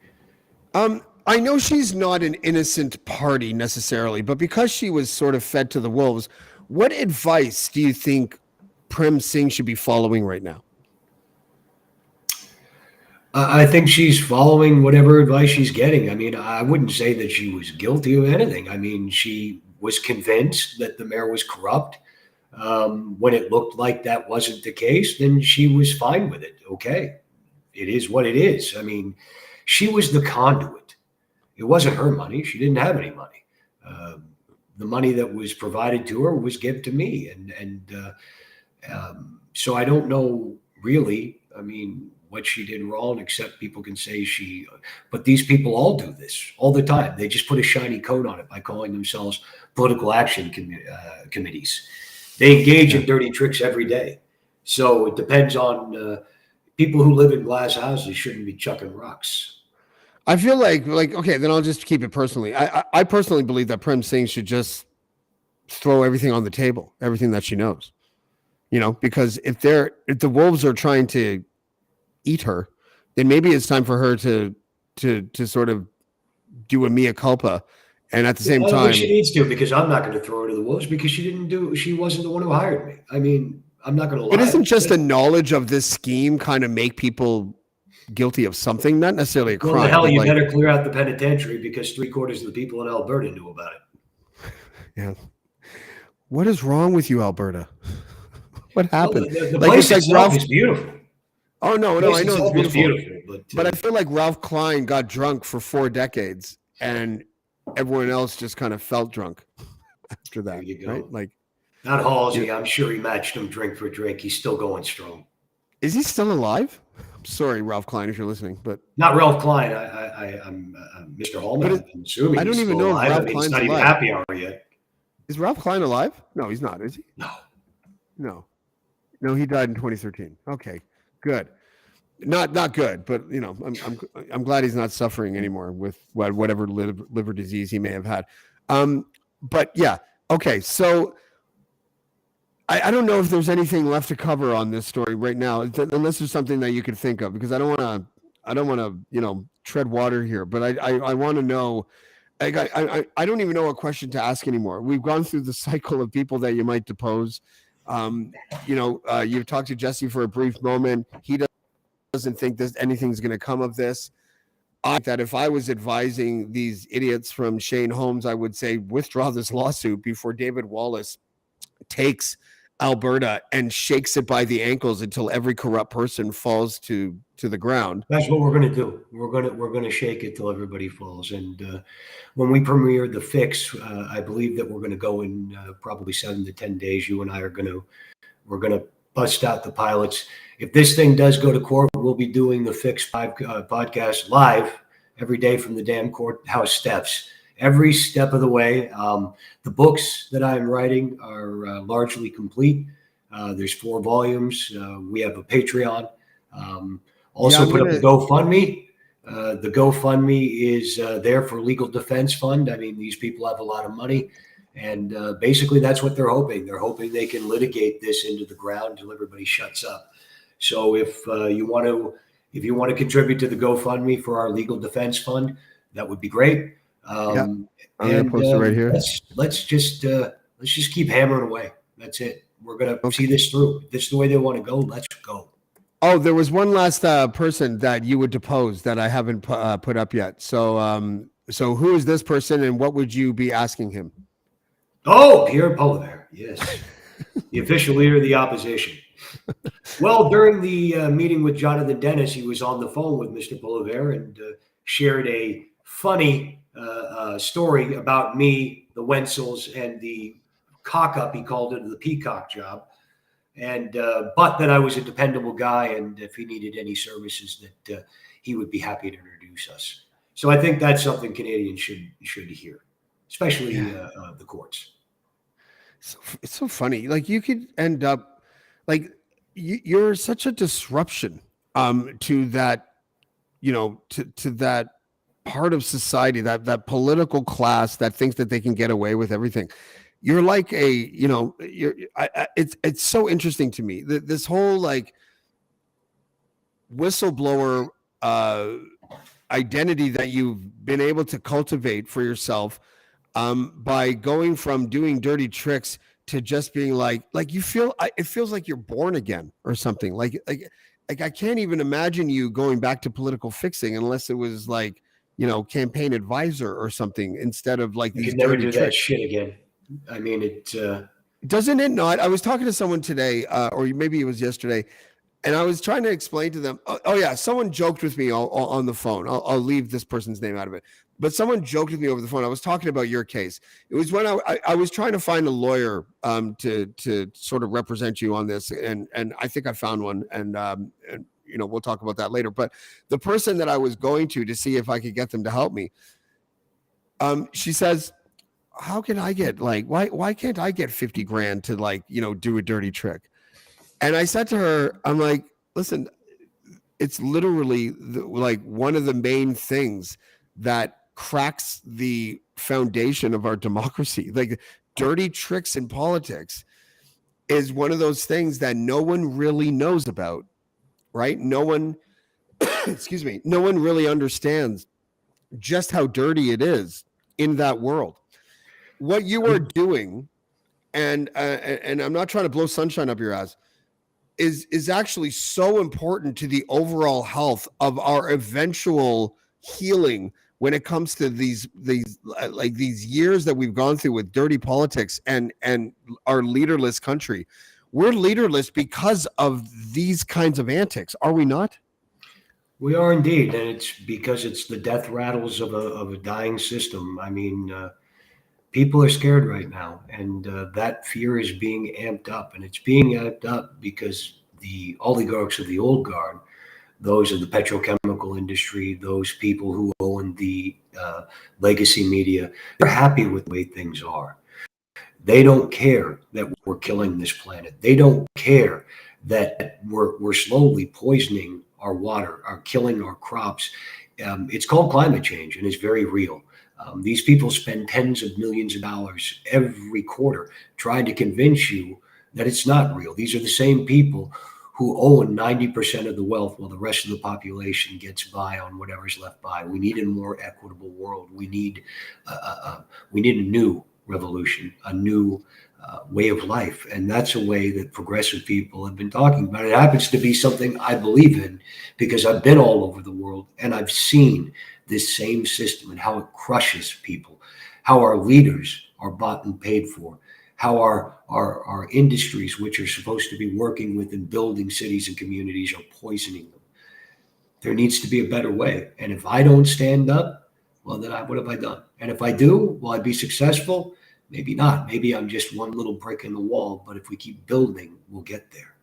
I know she's not an innocent party necessarily, but because she was sort of fed to the wolves, what advice do you think Prem Singh should be following right now? I think she's following whatever advice she's getting. I mean, I wouldn't say that she was guilty of anything. I mean, she was convinced that the mayor was corrupt. When it looked like that wasn't the case, then she was fine with it. Okay, it is what it is. I mean, she was the conduit. It wasn't her money. She didn't have any money. The money that was provided to her was given to me. So I don't know really, I mean, what she did wrong, except people can say but these people all do this all the time. They just put a shiny coat on it by calling themselves political action committees. They engage in dirty tricks every day. So it depends on people who live in glass houses shouldn't be chucking rocks. I feel like okay, then I'll just keep it personally. I personally believe that Prem Singh should just throw everything on the table, everything that she knows. Because if the wolves are trying to eat her, then maybe it's time for her to sort of do a mea culpa. And at the same time, she needs to, because I'm not going to throw her to the wolves because she wasn't the one who hired me. I mean, I'm not going to lie. It isn't just a knowledge of this scheme kind of make people guilty of something, not necessarily a crime. Well, the hell, you better clear out the penitentiary because 3/4 of the people in Alberta knew about it. Yeah. What is wrong with you, Alberta? What happened? Well, the place itself is beautiful. Oh, no, I know it's beautiful. But I feel like Ralph Klein got drunk for 4 decades and everyone else just kind of felt drunk after that. There you go. Right? Like, not Halsey. I'm sure he matched him drink for drink. He's still going strong. Is he still alive? I'm sorry, Ralph Klein, if you're listening, but not Ralph Klein. I'm Mr. Hallman. I'm assuming I don't even know if Ralph Klein's not even alive. Happy hour yet. Is Ralph Klein alive? No, he's not. Is he? No, he died in 2013. Okay, good. Not good, but I'm glad he's not suffering anymore with whatever liver disease he may have had. But yeah, okay. So I don't know if there's anything left to cover on this story right now, unless there's something that you could think of, because I don't want to tread water here, but I want to know. I don't even know what question to ask anymore. We've gone through the cycle of people that you might depose. You've talked to Jesse for a brief moment. He doesn't think anything's going to come of this. I think that if I was advising these idiots from Shane Holmes, I would say withdraw this lawsuit before David Wallace takes Alberta and shakes it by the ankles until every corrupt person falls to to the ground. That's what we're going to do. We're going to shake it till everybody falls. And when we premiere The Fix, I believe that we're going to go in probably 7 to 10 days. You and I we're going to bust out the pilots. If this thing does go to court, we'll be doing The Fix podcast live every day from the damn courthouse steps, every step of the way. The books that I'm writing are largely complete. There's 4 volumes. We have a Patreon. Also put up a GoFundMe. The GoFundMe is there for legal defense fund. I mean, these people have a lot of money. And basically, that's what they're hoping. They're hoping they can litigate this into the ground until everybody shuts up. So if you want to contribute to the GoFundMe for our legal defense fund, that would be great. I'm going to post it right here. Let's just keep hammering away. That's it. We're going to see this through. If this is the way they want to go, let's go. Oh, there was one last person that you would depose that I haven't put up yet. So, so who is this person, and what would you be asking him? Oh, Pierre Poilievre, yes, the official leader of the opposition. Well, during the meeting with Jonathan Dennis, he was on the phone with Mr. Poilievre and shared a funny story about me, the Wenzels, and the cock-up, he called it, the peacock job. And but that I was a dependable guy, and if he needed any services, that he would be happy to introduce us. So I think that's something Canadians should hear, especially the courts. So, it's so funny. Like, you could end up like you're such a disruption to that, to that part of society, that political class that thinks that they can get away with everything. You're like it's so interesting to me, this whole like whistleblower identity that you've been able to cultivate for yourself by going from doing dirty tricks to just being like you feel, it feels like you're born again or something. Like I can't even imagine you going back to political fixing unless it was like, campaign advisor or something, instead of like these never dirty do tricks. That shit again. I mean, it doesn't it not? I was talking to someone today, or maybe it was yesterday, and I was trying to explain to them. Oh yeah, someone joked with me on the phone. I'll leave this person's name out of it, but someone joked with me over the phone. I was talking about your case. It was when I was trying to find a lawyer to sort of represent you on this, and I think I found one, and we'll talk about that later. But the person that I was going to see if I could get them to help me, she says, how can I get why can't I get 50 grand to do a dirty trick? And I said to her, I'm like, listen, it's literally one of the main things that cracks the foundation of our democracy. Like, dirty tricks in politics is one of those things that no one really knows about, right? No one, no one really understands just how dirty it is in that world. What you are doing, and I'm not trying to blow sunshine up your ass, is actually so important to the overall health of our eventual healing when it comes to these years that we've gone through with dirty politics and our leaderless country. We're leaderless because of these kinds of antics, are we not? We are indeed, and it's because it's the death rattles of a dying system. I mean, people are scared right now, and that fear is being amped up, and it's being amped up because the oligarchs of the old guard, those of the petrochemical industry, those people who own the legacy media, they're happy with the way things are. They don't care that we're killing this planet. They don't care that we're slowly poisoning our water, are killing our crops. It's called climate change, and it's very real. These people spend tens of millions of dollars every quarter trying to convince you that it's not real. These are the same people who own 90% of the wealth while the rest of the population gets by on whatever's left by. We need a more equitable world. We need a new revolution, a new way of life. And that's a way that progressive people have been talking about. It happens to be something I believe in because I've been all over the world and I've seen this same system and how it crushes people, how our leaders are bought and paid for, how our industries, which are supposed to be working with and building cities and communities, are poisoning them. There needs to be a better way. And if I don't stand up, well, then what have I done? And if I do, will I be successful? Maybe not. Maybe I'm just one little brick in the wall. But if we keep building, we'll get there.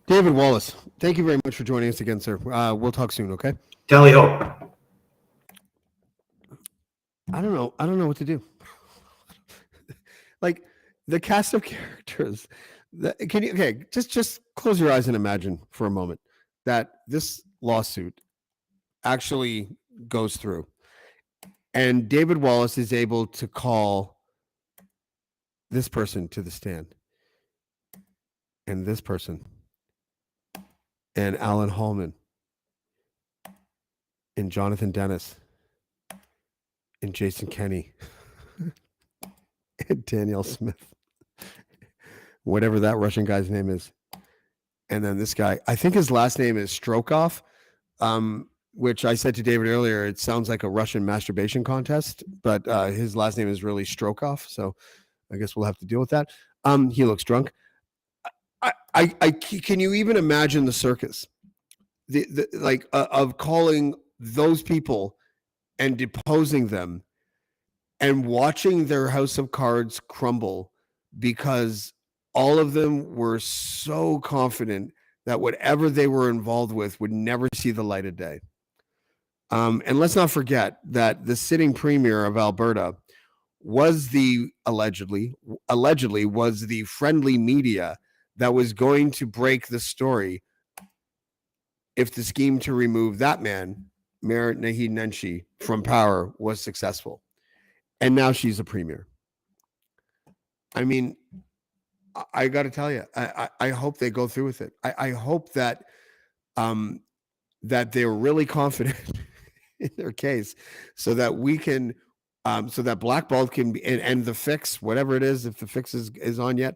David Wallace, thank you very much for joining us again, sir. We'll talk soon, okay? Tally ho. I don't know what to do. Like the cast of characters. Just close your eyes and imagine for a moment that this lawsuit actually goes through, and David Wallace is able to call this person to the stand, and this person, and Alan Hallman, and Jonathan Dennis, and Jason Kenney, and Danielle Smith, whatever that Russian guy's name is. And then this guy, I think his last name is Strokov, which I said to David earlier, it sounds like a Russian masturbation contest, but his last name is really Strokov. So I guess we'll have to deal with that. He looks drunk. Can you even imagine the circus? Of calling those people and deposing them and watching their house of cards crumble because all of them were so confident that whatever they were involved with would never see the light of day. And let's not forget that the sitting premier of Alberta was allegedly was the friendly media that was going to break the story if the scheme to remove that man, Mayor Naheed Nanshi, from power was successful. And now she's a premier. I mean, I got to tell you, I hope they go through with it. I hope that that they're really confident in their case, so that we can, so that Blackballed can be, and the fix, whatever it is, if the fix is on yet,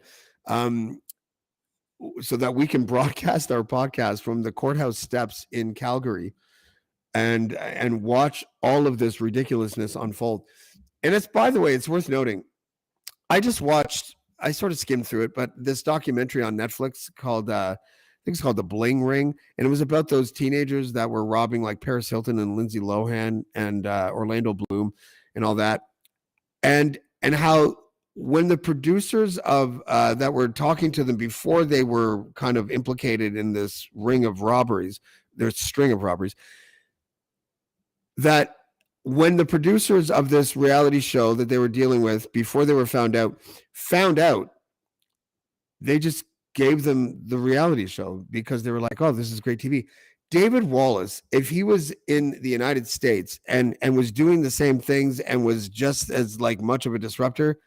so that we can broadcast our podcast from the courthouse steps in Calgary, and watch all of this ridiculousness unfold. And it's, by the way, it's worth noting, I sort of skimmed through it, but this documentary on Netflix called, I think it's called The Bling Ring. And it was about those teenagers that were robbing like Paris Hilton and Lindsay Lohan and Orlando Bloom and all that. And how when the producers of that were talking to them before they were kind of implicated in this ring of robberies, their string of robberies, that when the producers of this reality show that they were dealing with before they were found out, they just gave them the reality show because they were like, oh, this is great TV. David Wallace, if he was in the United States and was doing the same things and was just as like much of a disruptor,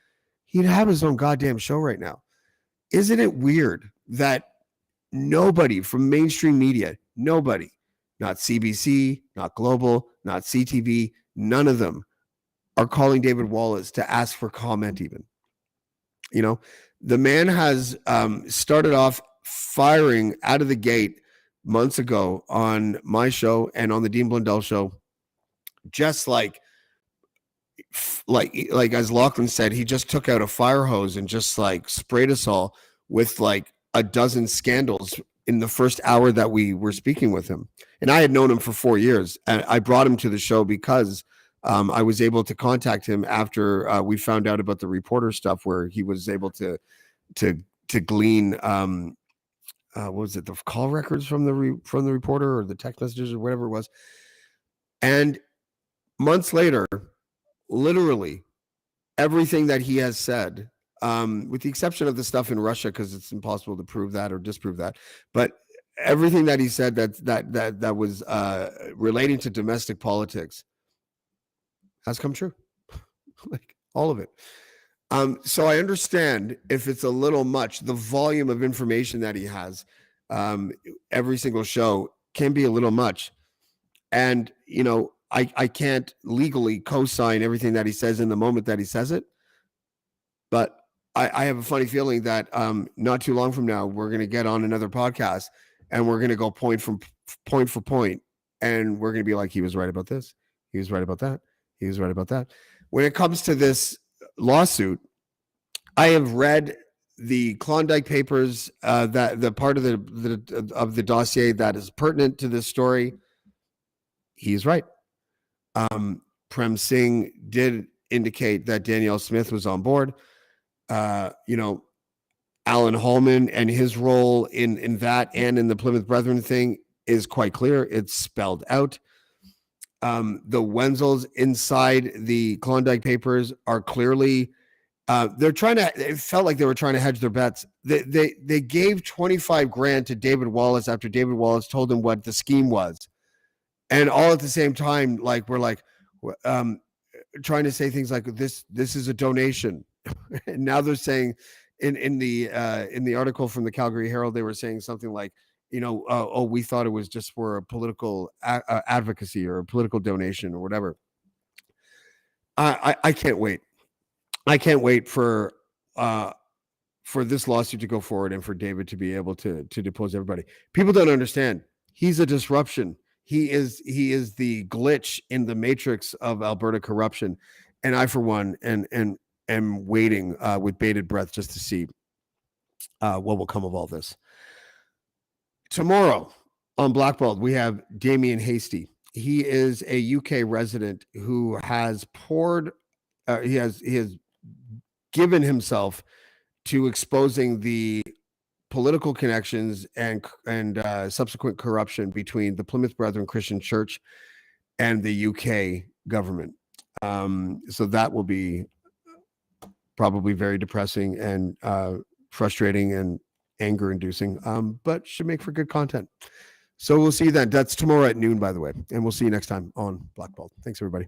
he'd have his own goddamn show right now. Isn't it weird that nobody from mainstream media, nobody, not CBC, not Global, not CTV, none of them are calling David Wallace to ask for comment even? You know, the man has started off firing out of the gate months ago on my show and on the Dean Blundell show, just like as Lachlan said, he just took out a fire hose and just like sprayed us all with like a dozen scandals in the first hour that we were speaking with him. And I had known him for 4 years, and I brought him to the show because I was able to contact him after we found out about the reporter stuff, where he was able to glean what was it, the call records from the reporter or the text messages or whatever it was. And months later, literally everything that he has said, with the exception of the stuff in Russia, because it's impossible to prove that or disprove that, but everything that he said that was relating to domestic politics has come true. Like all of it. So I understand if it's a little much, the volume of information that he has, every single show can be a little much. And, you know, I can't legally co-sign everything that he says in the moment that he says it. But I have a funny feeling that not too long from now, we're going to get on another podcast and we're going to go point for point. And we're going to be like, he was right about this. He was right about that. He was right about that. When it comes to this lawsuit, I have read the Klondike Papers, that the part of the dossier that is pertinent to this story, he's right. Prem Singh did indicate that Danielle Smith was on board. Alan Holman and his role in that and in the Plymouth Brethren thing is quite clear. It's spelled out. The Wenzels inside the Klondike Papers are clearly it felt like they were trying to hedge their bets. They gave 25 grand to David Wallace after David Wallace told them what the scheme was. And all at the same time, like we're like trying to say things like this is a donation. And now they're saying in the article from the Calgary Herald, they were saying something like, we thought it was just for a political advocacy or a political donation or whatever. I can't wait. I can't wait for this lawsuit to go forward and for David to be able to depose everybody. People don't understand. He's a disruption. He is the glitch in the matrix of Alberta corruption. And I, for one, am waiting with bated breath just to see what will come of all this. Tomorrow on Blackballed, we have Damien Hasty. He is a UK resident who has he has given himself to exposing the political connections and subsequent corruption between the Plymouth Brethren Christian Church and the UK government. So that will be probably very depressing and frustrating and anger-inducing, but should make for good content. So we'll see you then. That's tomorrow at noon, by the way, and we'll see you next time on Blackballed. Thanks, everybody.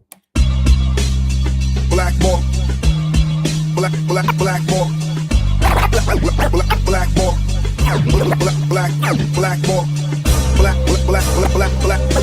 Blackballed. Blackballed. Blackballed. Blackballed. Blackballed.